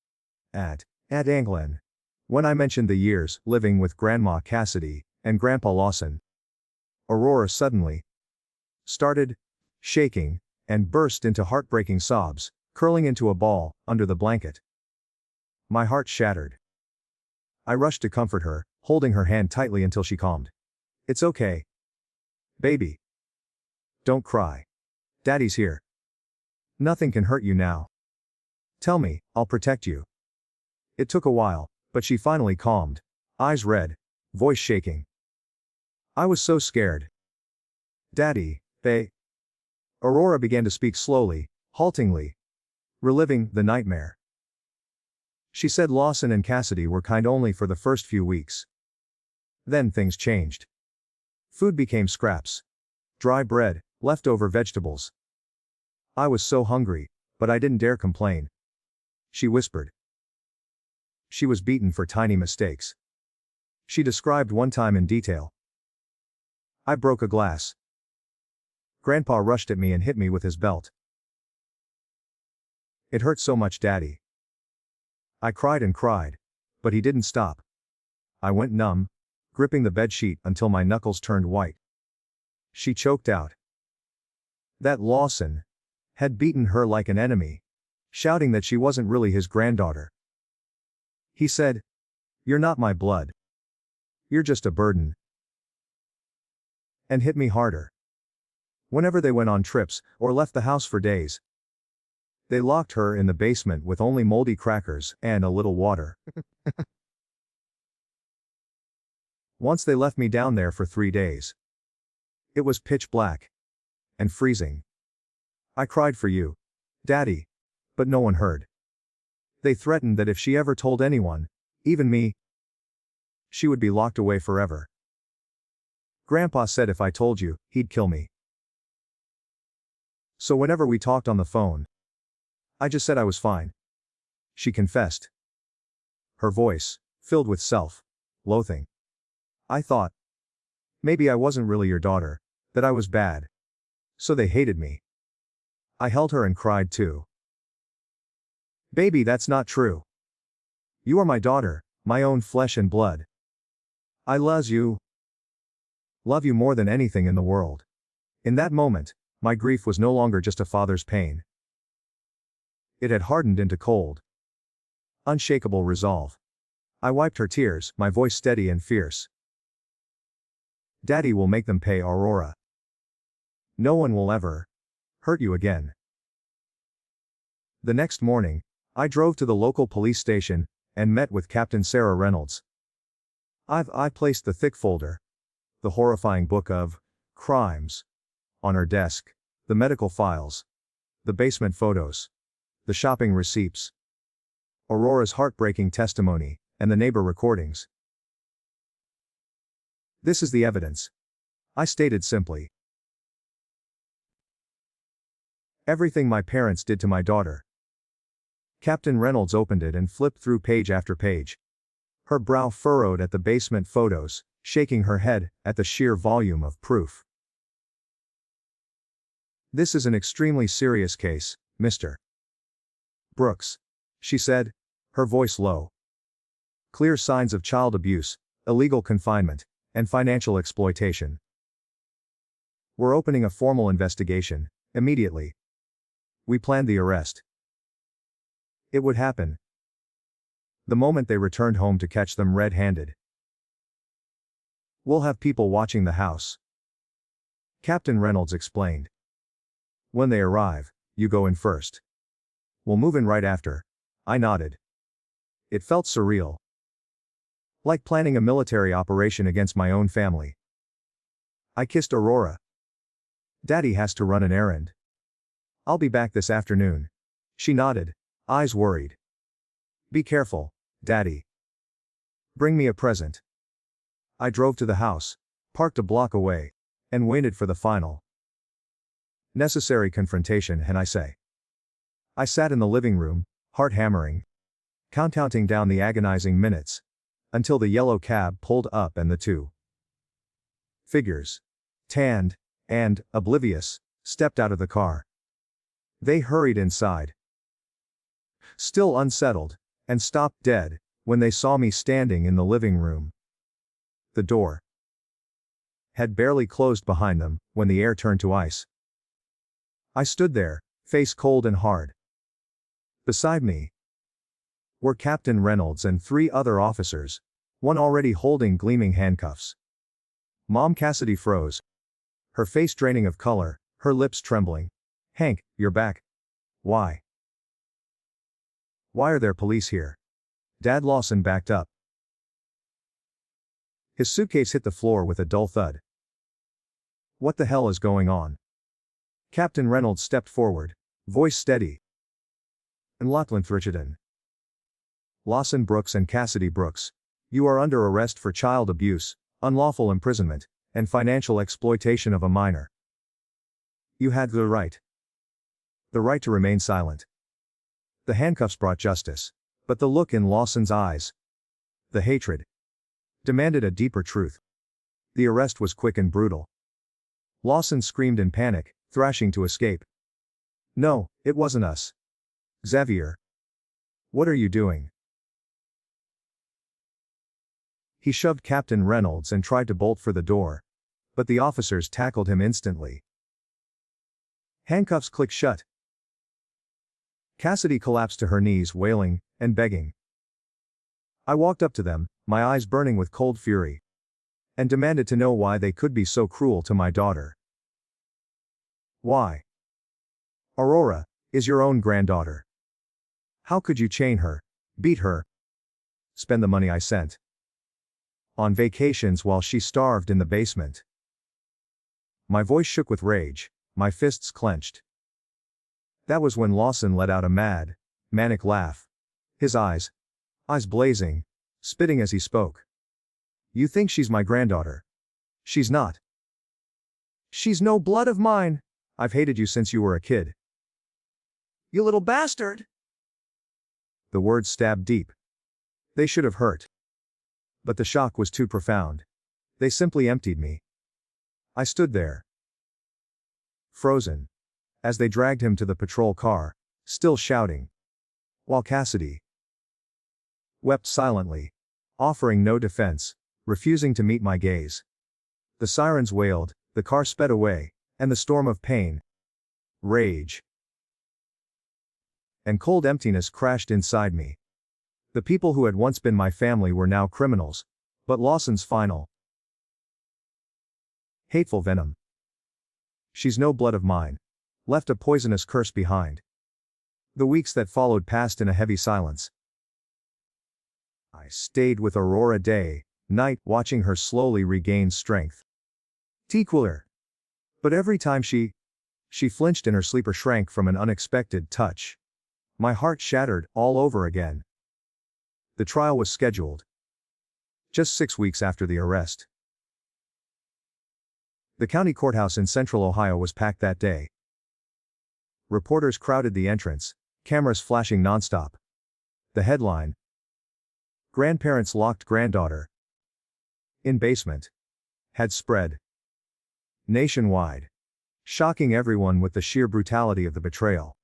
At England, when I mentioned the years living with Grandma Cassidy and Grandpa Lawson, Aurora suddenly started shaking and burst into heartbreaking sobs, curling into a ball under the blanket. My heart shattered. I rushed to comfort her, holding her hand tightly until she calmed. "It's okay, baby. Don't cry. Daddy's here. Nothing can hurt you now. Tell me, I'll protect you." It took a while, but she finally calmed, eyes red, voice shaking. I was so scared. "Daddy, Aurora began to speak slowly, haltingly, reliving the nightmare. She said Lawson and Cassidy were kind only for the first few weeks. Then things changed. Food became scraps. Dry bread, leftover vegetables. I was so hungry, but I didn't dare complain. She whispered. She was beaten for tiny mistakes. She described one time in detail. I broke a glass. Grandpa rushed at me and hit me with his belt. It hurt so much, Daddy. I cried and cried, but he didn't stop. I went numb, gripping the bedsheet until my knuckles turned white. She choked out. That Lawson had beaten her like an enemy, shouting that she wasn't really his granddaughter. He said, "You're not my blood. You're just a burden." And hit me harder. Whenever they went on trips, or left the house for days, they locked her in the basement with only moldy crackers and a little water. Once they left me down there for 3 days. It was pitch black. And freezing. I cried for you, Daddy. But no one heard. They threatened that if she ever told anyone, even me, she would be locked away forever. Grandpa said if I told you, he'd kill me. So whenever we talked on the phone, I just said I was fine. She confessed. Her voice, filled with self-loathing. I thought, maybe I wasn't really your daughter, that I was bad. So they hated me. I held her and cried too. Baby, that's not true. You are my daughter, my own flesh and blood. I love you. Love you more than anything in the world. In that moment, my grief was no longer just a father's pain. It had hardened into cold, unshakable resolve. I wiped her tears, my voice steady and fierce. Daddy will make them pay, Aurora. No one will ever hurt you again. The next morning, I drove to the local police station and met with Captain Sarah Reynolds. I placed the thick folder, the horrifying book of crimes, on her desk, the medical files, the basement photos, the shopping receipts, Aurora's heartbreaking testimony, and the neighbor recordings. This is the evidence, I stated simply. Everything my parents did to my daughter. Captain Reynolds opened it and flipped through page after page. Her brow furrowed at the basement photos, shaking her head at the sheer volume of proof. This is an extremely serious case, Mr. Brooks, she said, her voice low. Clear signs of child abuse, illegal confinement, and financial exploitation. We're opening a formal investigation, immediately. We planned the arrest. It would happen the moment they returned home to catch them red-handed. We'll have people watching the house, Captain Reynolds explained. When they arrive, you go in first. We'll move in right after. I nodded. It felt surreal. Like planning a military operation against my own family. I kissed Aurora. Daddy has to run an errand. I'll be back this afternoon. She nodded, eyes worried. Be careful, Daddy. Bring me a present. I drove to the house, parked a block away, and waited for the final necessary confrontation, and I sat in the living room, heart hammering, counting down the agonizing minutes, until the yellow cab pulled up and the two figures, tanned and oblivious, stepped out of the car. They hurried inside, still unsettled, and stopped dead when they saw me standing in the living room. The door had barely closed behind them when the air turned to ice. I stood there, face cold and hard. Beside me were Captain Reynolds and 3 other officers, one already holding gleaming handcuffs. Mom Cassidy froze, her face draining of color, her lips trembling. Hank, you're back. Why? Why are there police here? Dad Lawson backed up. His suitcase hit the floor with a dull thud. What the hell is going on? Captain Reynolds stepped forward, voice steady. And Lachlan Thrichardon. Lawson Brooks and Cassidy Brooks, you are under arrest for child abuse, unlawful imprisonment, and financial exploitation of a minor. You had the right to remain silent. The handcuffs brought justice, but the look in Lawson's eyes, the hatred, demanded a deeper truth. The arrest was quick and brutal. Lawson screamed in panic, thrashing to escape. No, it wasn't us. Xavier. What are you doing? He shoved Captain Reynolds and tried to bolt for the door, but the officers tackled him instantly. Handcuffs clicked shut. Cassidy collapsed to her knees, wailing and begging. I walked up to them, my eyes burning with cold fury, and demanded to know why they could be so cruel to my daughter. Why? Aurora is your own granddaughter. How could you chain her, beat her, spend the money I sent on vacations while she starved in the basement? My voice shook with rage, my fists clenched. That was when Lawson let out a mad, manic laugh. His eyes blazing, spitting as he spoke. You think she's my granddaughter? She's not. She's no blood of mine. I've hated you since you were a kid. You little bastard! The words stabbed deep. They should have hurt. But the shock was too profound. They simply emptied me. I stood there, frozen, as they dragged him to the patrol car, still shouting, while Cassidy wept silently, offering no defense, refusing to meet my gaze. The sirens wailed, the car sped away, and the storm of pain, rage, and cold emptiness crashed inside me. The people who had once been my family were now criminals, but Lawson's final, hateful venom, she's no blood of mine, left a poisonous curse behind. The weeks that followed passed in a heavy silence. I stayed with Aurora day, night, watching her slowly regain strength. Tequiller. But every time she flinched in her sleep or shrank from an unexpected touch, my heart shattered all over again. The trial was scheduled just 6 weeks after the arrest. The county courthouse in central Ohio was packed that day. Reporters crowded the entrance, cameras flashing nonstop. The headline: Grandparents locked granddaughter in basement, had spread nationwide, shocking everyone with the sheer brutality of the betrayal.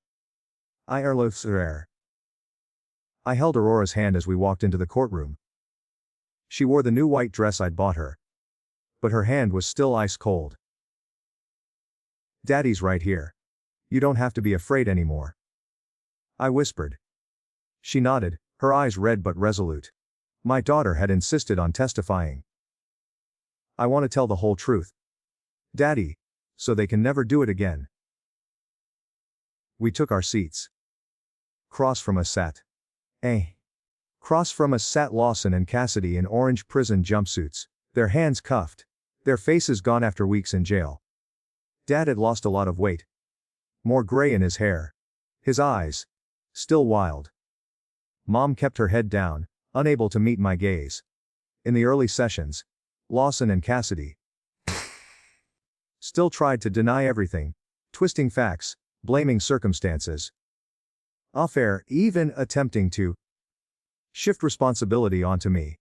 Heir. I held Aurora's hand as we walked into the courtroom. She wore the new white dress I'd bought her, but her hand was still ice cold. Daddy's right here. You don't have to be afraid anymore, I whispered. She nodded, her eyes red but resolute. My daughter had insisted on testifying. I want to tell the whole truth, Daddy, so they can never do it again. We took our seats. Across from us sat Lawson and Cassidy in orange prison jumpsuits, their hands cuffed, their faces gone after weeks in jail. Dad had lost a lot of weight. More gray in his hair. His eyes still wild. Mom kept her head down, unable to meet my gaze. In the early sessions, Lawson and Cassidy still tried to deny everything, twisting facts, blaming circumstances. Off-air, even attempting to shift responsibility onto me.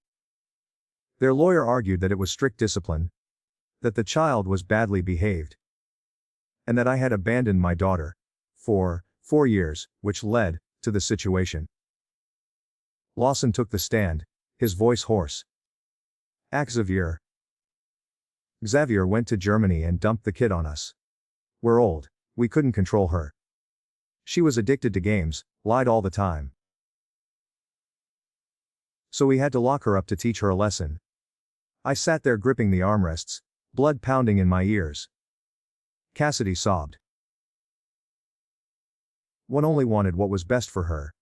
Their lawyer argued that it was strict discipline, that the child was badly behaved, and that I had abandoned my daughter for 4 years, which led to the situation. Lawson took the stand, his voice hoarse. Xavier went to Germany and dumped the kid on us. We're old, we couldn't control her. She was addicted to games, lied all the time. So we had to lock her up to teach her a lesson. I sat there gripping the armrests, blood pounding in my ears. Cassidy sobbed. One only wanted what was best for her,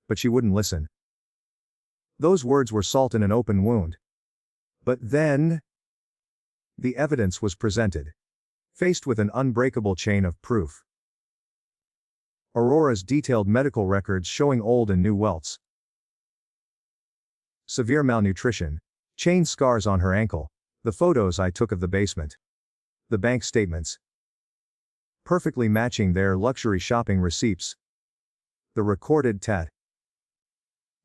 but she wouldn't listen. Those words were salt in an open wound. But then, the evidence was presented, faced with an unbreakable chain of proof. Aurora's detailed medical records showing old and new welts, severe malnutrition, chain scars on her ankle, the photos I took of the basement, the bank statements, perfectly matching their luxury shopping receipts, the recorded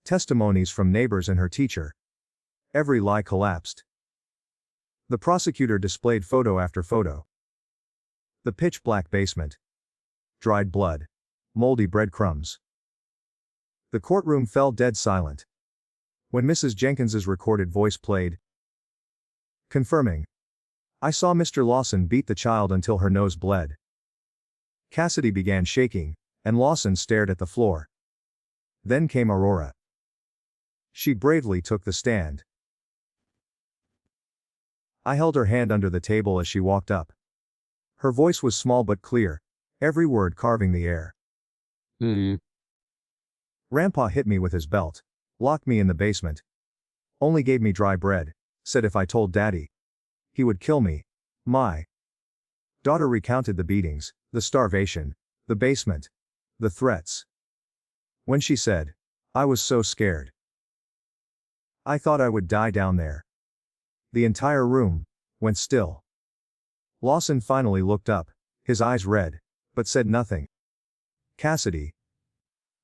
testimonies from neighbors and her teacher, Every lie collapsed. The prosecutor displayed photo after photo. The pitch-black basement. Dried blood. Moldy breadcrumbs. The courtroom fell dead silent. When Mrs. Jenkins's recorded voice played, confirming, "I saw Mr. Lawson beat the child until her nose bled." Cassidy began shaking, and Lawson stared at the floor. Then came Aurora. She bravely took the stand. I held her hand under the table as she walked up. Her voice was small but clear, every word carving the air. Grandpa hit me with his belt, locked me in the basement, only gave me dry bread, said if I told Daddy, he would kill me. My daughter recounted the beatings, the starvation, the basement, the threats. When she said, "I was so scared. I thought I would die down there." The entire room went still. Lawson finally looked up, his eyes red, but said nothing. Cassidy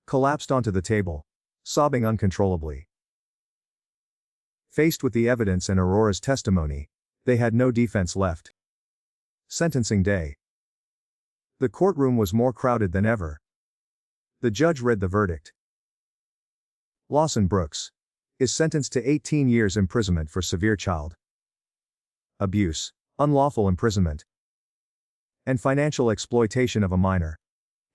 collapsed onto the table, sobbing uncontrollably. Faced with the evidence and Aurora's testimony, they had no defense left. Sentencing day. The courtroom was more crowded than ever. The judge read the verdict. Lawson Brooks is sentenced to 18 years imprisonment for severe child abuse, unlawful imprisonment, and financial exploitation of a minor.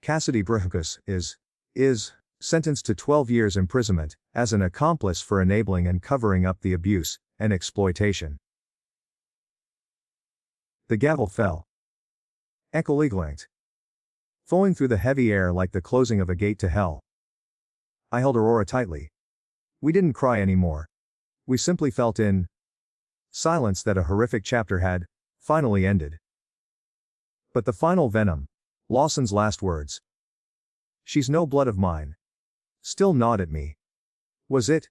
Cassidy Brooks is sentenced to 12 years imprisonment as an accomplice for enabling and covering up the abuse and exploitation. The gavel fell. Echoleglangt. Flowing through the heavy air like the closing of a gate to hell. I held Aurora tightly. We didn't cry anymore. We simply felt in silence that a horrific chapter had finally ended. But the final venom, Lawson's last words, "She's no blood of mine," still gnawed at me. Was it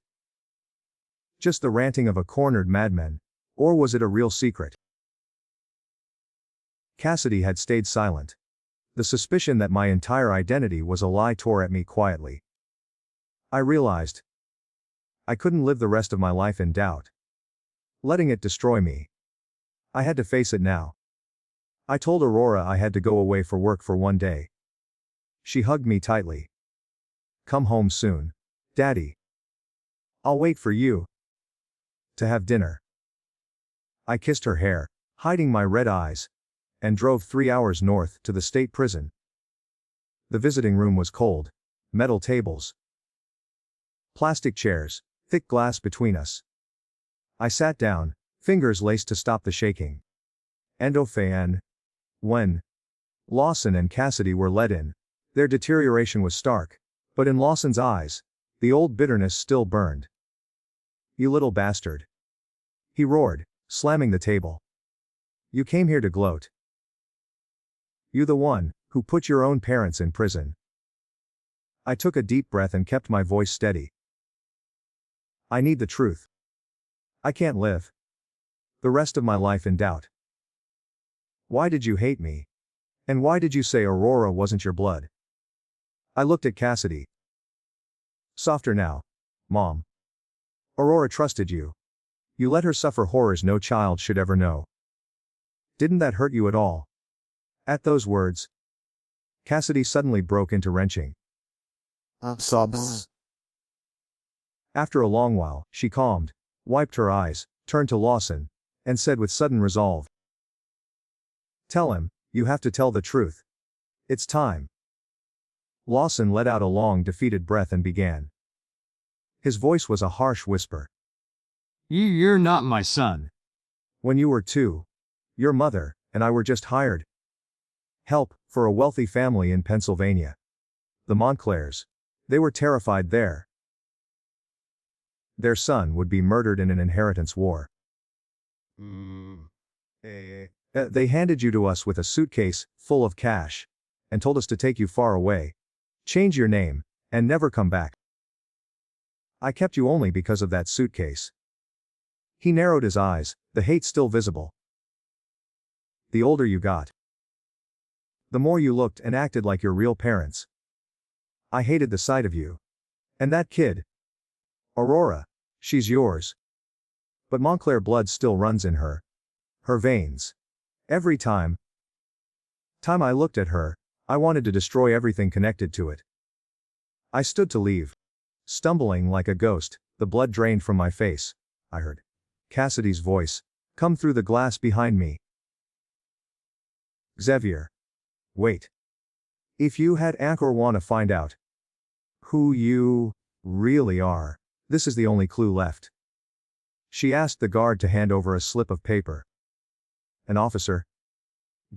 just the ranting of a cornered madman, or was it a real secret? Cassidy had stayed silent. The suspicion that my entire identity was a lie tore at me quietly. I realized I couldn't live the rest of my life in doubt, letting it destroy me. I had to face it now. I told Aurora I had to go away for work for one day. She hugged me tightly. "Come home soon, Daddy. I'll wait for you to have dinner." I kissed her hair, hiding my red eyes, and drove 3 hours north to the state prison. The visiting room was cold. Metal tables, plastic chairs, thick glass between us. I sat down, fingers laced to stop the shaking. When Lawson and Cassidy were let in, their deterioration was stark, but in Lawson's eyes, the old bitterness still burned. "You little bastard," he roared, slamming the table. "You came here to gloat. You the one who put your own parents in prison." I took a deep breath and kept my voice steady. "I need the truth. I can't live the rest of my life in doubt. Why did you hate me? And why did you say Aurora wasn't your blood?" I looked at Cassidy. "Softer now, Mom. Aurora trusted you. You let her suffer horrors no child should ever know. Didn't that hurt you at all?" At those words, Cassidy suddenly broke into wrenching sobs. After a long while, she calmed, wiped her eyes, turned to Lawson, and said with sudden resolve, "Tell him, you have to tell the truth. It's time." Lawson let out a long defeated breath and began. His voice was a harsh whisper. You're not my son. "When you were 2, your mother and I were just hired help for a wealthy family in Pennsylvania. The Montclairs. They were terrified there. Their son would be murdered in an inheritance war. They handed you to us with a suitcase full of cash and told us to take you far away, change your name, and never come back. I kept you only because of that suitcase." He narrowed his eyes, the hate still visible. "The older you got, the more you looked and acted like your real parents. I hated the sight of you. And that kid, Aurora, she's yours. But Montclair blood still runs in her veins. Every time I looked at her, I wanted to destroy everything connected to it. I stood to leave. Stumbling like a ghost, the blood drained from my face. I heard Cassidy's voice come through the glass behind me. Xavier. Wait. If you had or want to find out who you really are, this is the only clue left. She asked the guard to hand over a slip of paper. An officer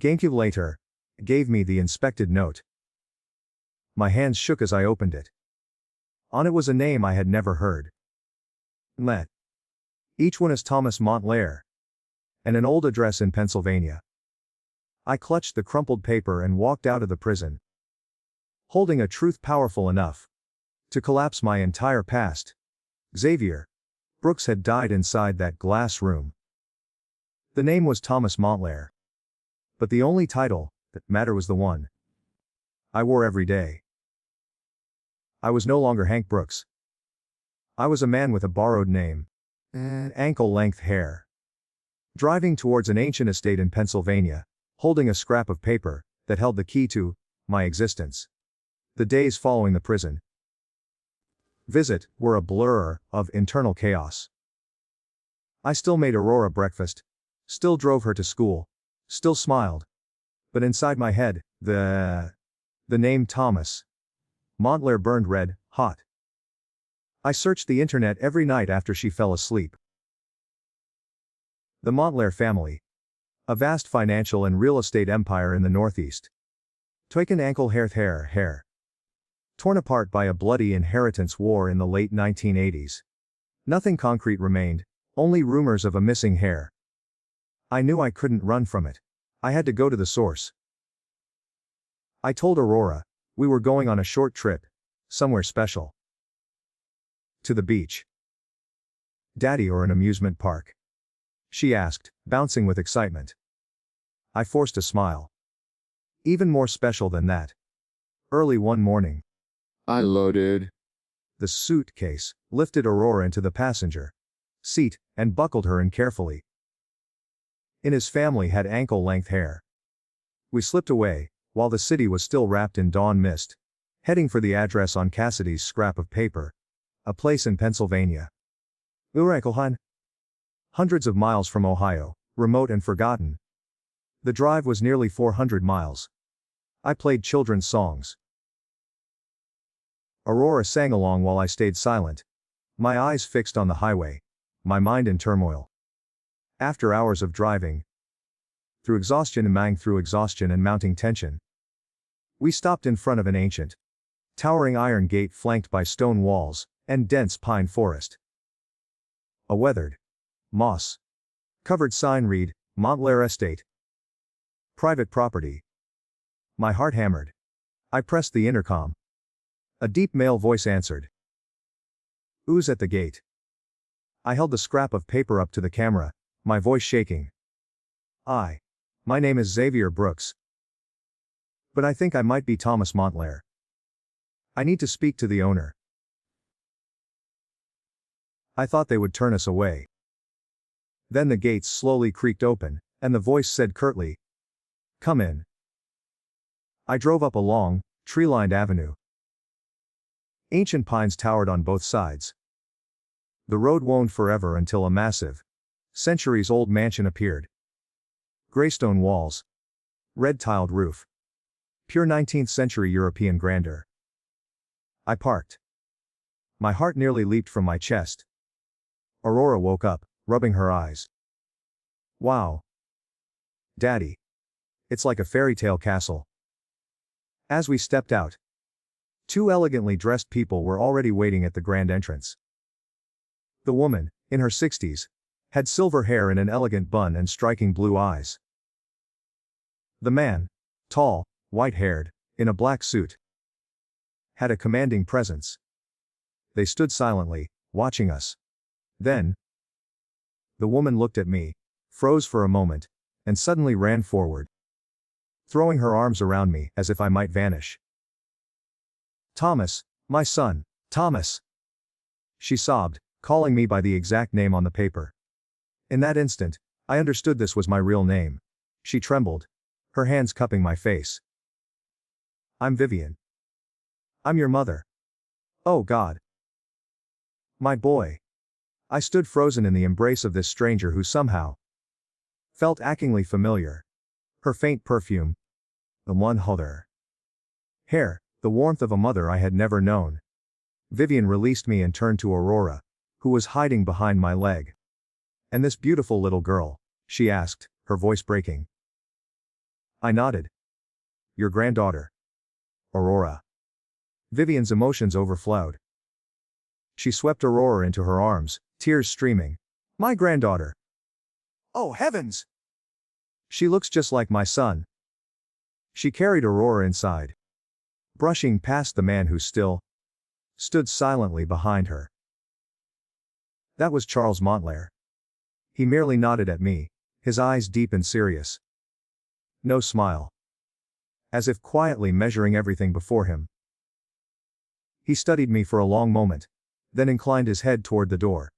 later gave me the inspected note. My hands shook as I opened it. On it was a name I had never heard. Each one is Thomas Montclair. And an old address in Pennsylvania. I clutched the crumpled paper and walked out of the prison, holding a truth powerful enough to collapse my entire past. Xavier Brooks had died inside that glass room. The name was Thomas Montclair. But the only title that mattered was the one I wore every day. I was no longer Hank Brooks. I was a man with a borrowed name and ankle-length hair, driving towards an ancient estate in Pennsylvania, holding a scrap of paper that held the key to my existence. The days following the prison visit were a blur of internal chaos. I still made Aurora breakfast, still drove her to school, still smiled. But inside my head, the name Thomas Montclair burned red hot. I searched the internet every night after she fell asleep. The Montclair family, a vast financial and real estate empire in the Northeast. Taken ankle hair. Torn apart by a bloody inheritance war in the late 1980s. Nothing concrete remained, only rumors of a missing hair. I knew I couldn't run from it. I had to go to the source. I told Aurora we were going on a short trip, somewhere special. To the beach. Daddy, or an amusement park? She asked, bouncing with excitement. I forced a smile. Even more special than that. Early one morning, I loaded the suitcase, lifted Aurora into the passenger seat, and buckled her in carefully. His family had ankle-length hair. We slipped away, while the city was still wrapped in dawn mist, heading for the address on Cassidy's scrap of paper. A place in Pennsylvania. Urakelheim. Hundreds of miles from Ohio, remote and forgotten. The drive was nearly 400 miles. I played children's songs. Aurora sang along while I stayed silent, my eyes fixed on the highway, my mind in turmoil. After hours of driving, through exhaustion and mounting tension, we stopped in front of an ancient, towering iron gate flanked by stone walls and dense pine forest. A weathered, moss-covered sign read, Montclair Estate. Private property. My heart hammered. I pressed the intercom. A deep male voice answered. Who's at the gate? I held the scrap of paper up to the camera, my voice shaking. My name is Xavier Brooks. But I think I might be Thomas Montclair. I need to speak to the owner. I thought they would turn us away. Then the gates slowly creaked open, and the voice said curtly, "Come in." I drove up a long, tree-lined avenue. Ancient pines towered on both sides. The road wound forever until a massive, centuries-old mansion appeared. Graystone walls. Red-tiled roof. Pure 19th century European grandeur. I parked. My heart nearly leaped from my chest. Aurora woke up, rubbing her eyes. Wow. Daddy. It's like a fairy tale castle. As we stepped out, two elegantly dressed people were already waiting at the grand entrance. The woman, in her 60s, had silver hair in an elegant bun and striking blue eyes. The man, tall, white-haired, in a black suit, had a commanding presence. They stood silently, watching us. Then, the woman looked at me, froze for a moment, and suddenly ran forward, throwing her arms around me as if I might vanish. "Thomas, my son, Thomas!" She sobbed, calling me by the exact name on the paper. In that instant, I understood this was my real name. She trembled, her hands cupping my face. I'm Vivian. I'm your mother. Oh God. My boy. I stood frozen in the embrace of this stranger who somehow felt achingly familiar. Her faint perfume. The one other hair, the warmth of a mother I had never known. Vivian released me and turned to Aurora, who was hiding behind my leg. And this beautiful little girl? She asked, her voice breaking. I nodded. Your granddaughter. Aurora. Vivian's emotions overflowed. She swept Aurora into her arms, tears streaming. My granddaughter. Oh heavens! She looks just like my son. She carried Aurora inside, brushing past the man who still stood silently behind her. That was Charles Montlaire. He merely nodded at me, his eyes deep and serious. No smile. As if quietly measuring everything before him. He studied me for a long moment, then inclined his head toward the door.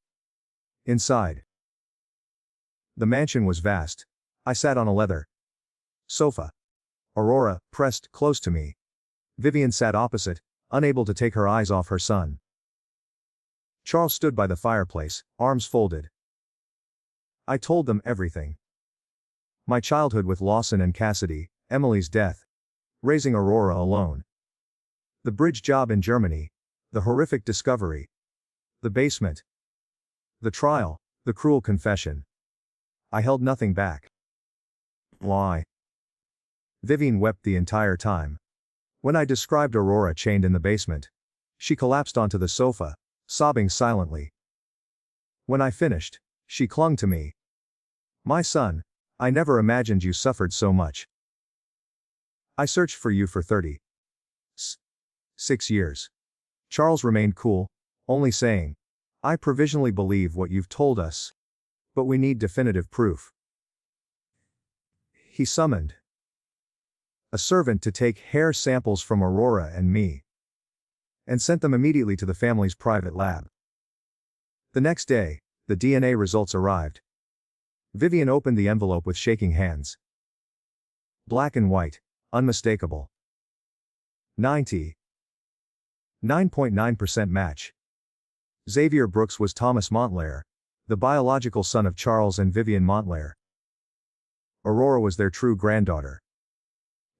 Inside. The mansion was vast. I sat on a leather sofa. Aurora pressed close to me. Vivian sat opposite, unable to take her eyes off her son. Charles stood by the fireplace, arms folded. I told them everything. My childhood with Lawson and Cassidy, Emily's death, raising Aurora alone. The bridge job in Germany, the horrific discovery. The basement. The trial, the cruel confession. I held nothing back. Why? Vivian wept the entire time. When I described Aurora chained in the basement, she collapsed onto the sofa, sobbing silently. When I finished, she clung to me. My son, I never imagined you suffered so much. I searched for you for 36 years. Charles remained cool, only saying, I provisionally believe what you've told us. But we need definitive proof. He summoned a servant to take hair samples from Aurora and me, and sent them immediately to the family's private lab. The next day, the DNA results arrived. Vivian opened the envelope with shaking hands. Black and white, unmistakable. 99.9% match. Xavier Brooks was Thomas Montlaire, the biological son of Charles and Vivian Montlaire. Aurora was their true granddaughter.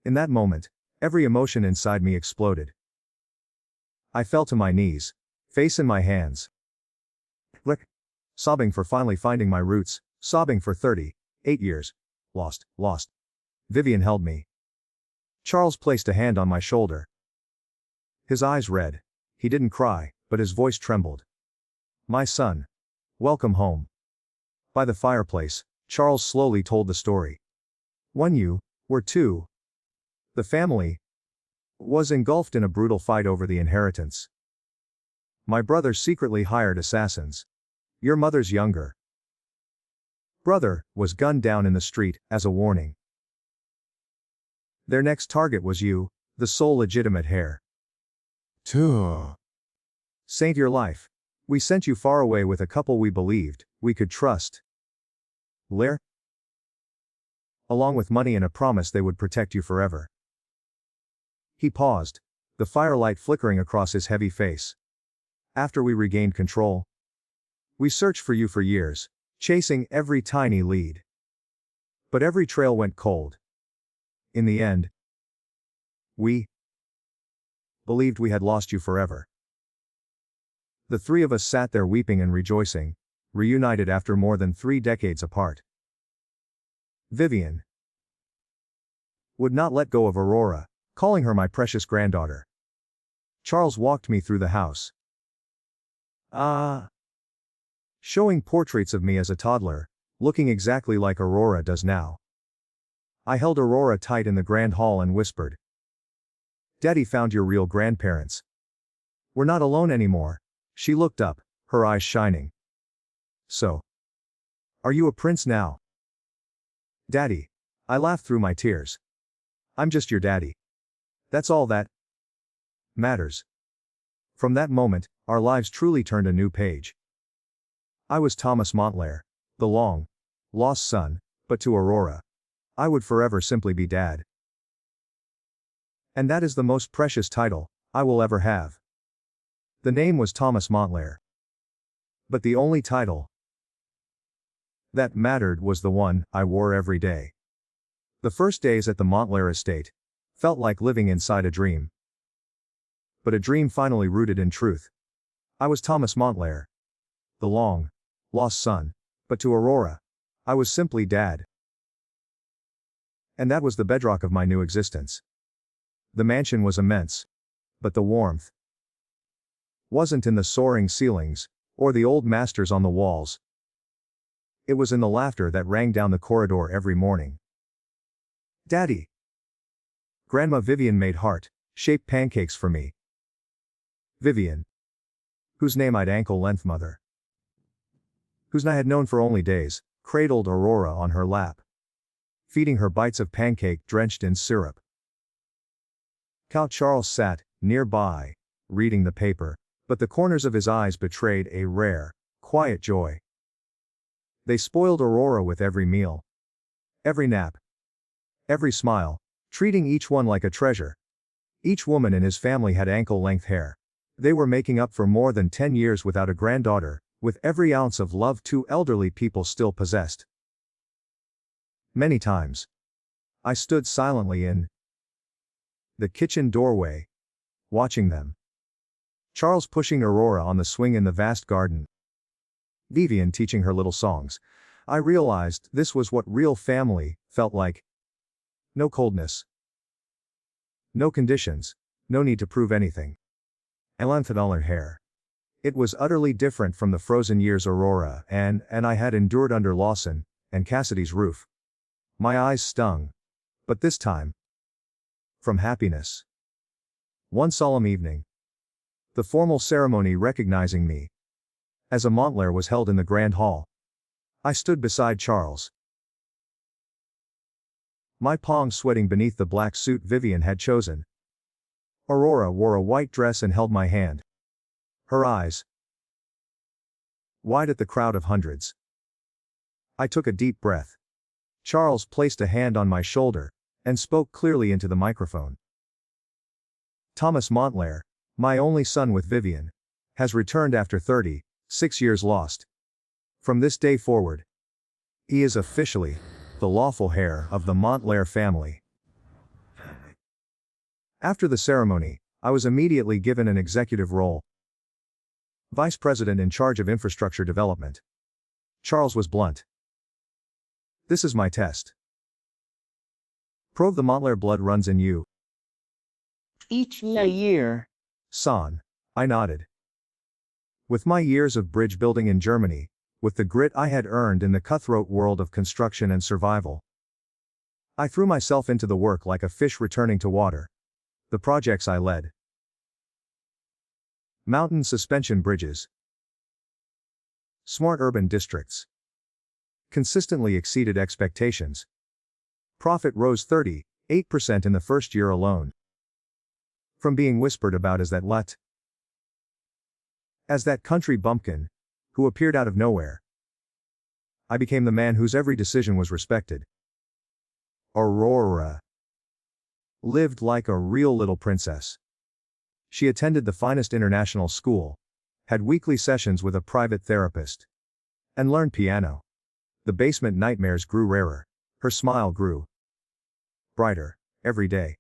In that moment, every emotion inside me exploded. I fell to my knees, face in my hands. Click. Sobbing for finally finding my roots, sobbing for 38 years. Lost. Vivian held me. Charles placed a hand on my shoulder. His eyes red. He didn't cry, but his voice trembled. My son. Welcome home. By the fireplace, Charles slowly told the story. When you were 2, the family was engulfed in a brutal fight over the inheritance. My brother secretly hired assassins. Your mother's younger brother was gunned down in the street as a warning. Their next target was you, the sole legitimate heir. To save your life, we sent you far away with a couple we believed we could trust. Lair? Along with money and a promise they would protect you forever. He paused, the firelight flickering across his heavy face. After we regained control, we searched for you for years, chasing every tiny lead. But every trail went cold. In the end, we believed we had lost you forever. The 3 of us sat there weeping and rejoicing, reunited after more than 3 decades apart. Vivian would not let go of Aurora, calling her my precious granddaughter. Charles walked me through the house. Showing portraits of me as a toddler, looking exactly like Aurora does now. I held Aurora tight in the grand hall and whispered. Daddy found your real grandparents. We're not alone anymore. She looked up, her eyes shining. So, are you a prince now? Daddy. I laughed through my tears. I'm just your daddy. That's all that matters. From that moment, our lives truly turned a new page. I was Thomas Montlaire, the long, lost son, but to Aurora, I would forever simply be Dad. And that is the most precious title I will ever have. The name was Thomas Montclair. But the only title that mattered was the one I wore every day. The first days at the Montclair estate felt like living inside a dream. But a dream finally rooted in truth. I was Thomas Montclair, the long, lost son, but to Aurora, I was simply Dad. And that was the bedrock of my new existence. The mansion was immense, but the warmth wasn't in the soaring ceilings, or the old masters on the walls. It was in the laughter that rang down the corridor every morning. Daddy! Grandma Vivian made heart-shaped pancakes for me. Vivian, whose name I'd ankle-length mother, whose I had known for only days, cradled Aurora on her lap, feeding her bites of pancake drenched in syrup. Count Charles sat nearby, reading the paper, but the corners of his eyes betrayed a rare, quiet joy. They spoiled Aurora with every meal, every nap, every smile, treating each one like a treasure. Each woman in his family had ankle-length hair. They were making up for more than 10 years without a granddaughter, with every ounce of love two elderly people still possessed. Many times, I stood silently in the kitchen doorway, watching them. Charles pushing Aurora on the swing in the vast garden, Vivian teaching her little songs. I realized this was what real family felt like. No coldness, no conditions, no need to prove anything. Entitlement hair. It was utterly different from the frozen years Aurora and I had endured under Lawson and Cassidy's roof. My eyes stung, but this time from happiness. One solemn evening, the formal ceremony recognizing me as a Montclair was held in the Grand Hall. I stood beside Charles, my palms sweating beneath the black suit Vivian had chosen. Aurora wore a white dress and held my hand, her eyes wide at the crowd of hundreds. I took a deep breath. Charles placed a hand on my shoulder and spoke clearly into the microphone. Thomas Montclair, my only son with Vivian, has returned after 36 years lost. From this day forward, he is officially the lawful heir of the Montclair family. After the ceremony, I was immediately given an executive role. Vice President in charge of infrastructure development. Charles was blunt. This is my test. Prove the Montclair blood runs in you. Each year. Son. I nodded. With my years of bridge building in Germany, with the grit I had earned in the cutthroat world of construction and survival, I threw myself into the work like a fish returning to water. The projects I led: mountain suspension bridges, smart urban districts, consistently exceeded expectations. Profit rose 38% in the first year alone. From being whispered about as that country bumpkin who appeared out of nowhere, I became the man whose every decision was respected. Aurora lived like a real little princess. She attended the finest international school, had weekly sessions with a private therapist, and learned piano. The basement nightmares grew rarer. Her smile grew brighter every day.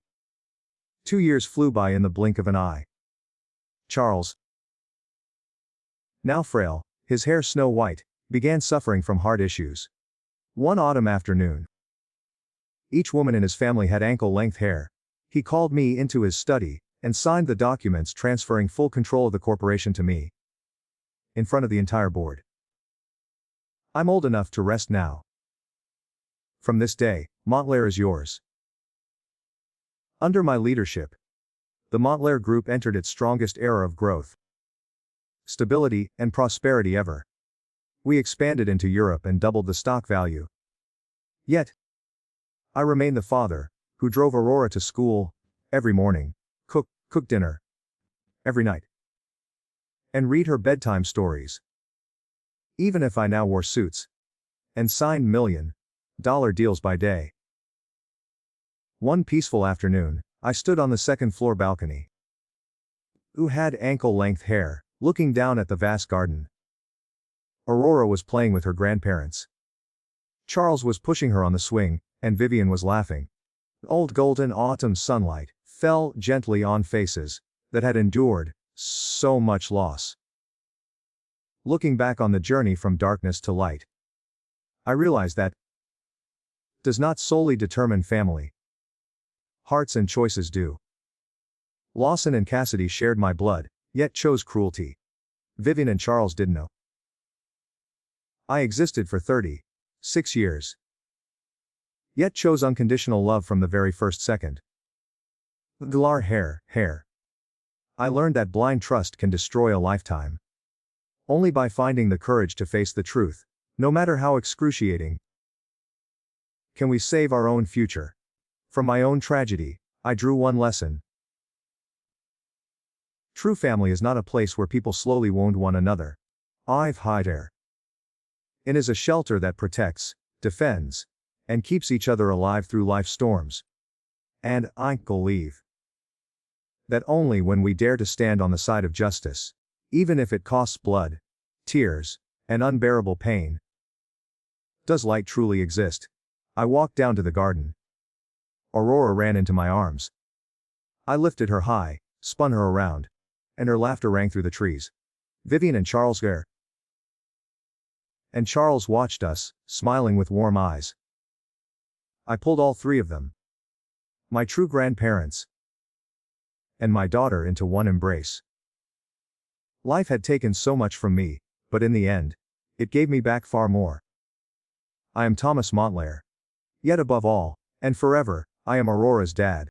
2 years flew by in the blink of an eye. Charles, now frail, his hair snow white, began suffering from heart issues. One autumn afternoon, each woman in his family had ankle-length hair. He called me into his study and signed the documents transferring full control of the corporation to me. In front of the entire board. I'm old enough to rest now. From this day, Montclair is yours. Under my leadership, the Montclair Group entered its strongest era of growth, stability, and prosperity ever. We expanded into Europe and doubled the stock value. Yet, I remain the father who drove Aurora to school every morning, cook dinner every night, and read her bedtime stories. Even if I now wore suits, and signed $1 million deals by day. One peaceful afternoon, I stood on the second-floor balcony. Who had ankle-length hair, looking down at the vast garden. Aurora was playing with her grandparents. Charles was pushing her on the swing, and Vivian was laughing. Old golden autumn sunlight fell gently on faces that had endured so much loss. Looking back on the journey from darkness to light, I realized that does not solely determine family. Hearts and choices do. Lawson and Cassidy shared my blood, yet chose cruelty. Vivian and Charles didn't know. I existed for 36 years. Yet chose unconditional love from the very first second. Heir. I learned that blind trust can destroy a lifetime. Only by finding the courage to face the truth, no matter how excruciating, can we save our own future. From my own tragedy, I drew one lesson. True family is not a place where people slowly wound one another. Heir. It is a shelter that protects, defends, and keeps each other alive through life's storms. And I believe that only when we dare to stand on the side of justice, even if it costs blood, tears, and unbearable pain, does light truly exist. I walked down to the garden. Aurora ran into my arms. I lifted her high, spun her around, and her laughter rang through the trees. Vivian and Charles there. And Charles watched us, smiling with warm eyes. I pulled all three of them, my true grandparents, and my daughter, into one embrace. Life had taken so much from me, but in the end, it gave me back far more. I am Thomas Montlaire. Yet above all, and forever, I am Aurora's dad.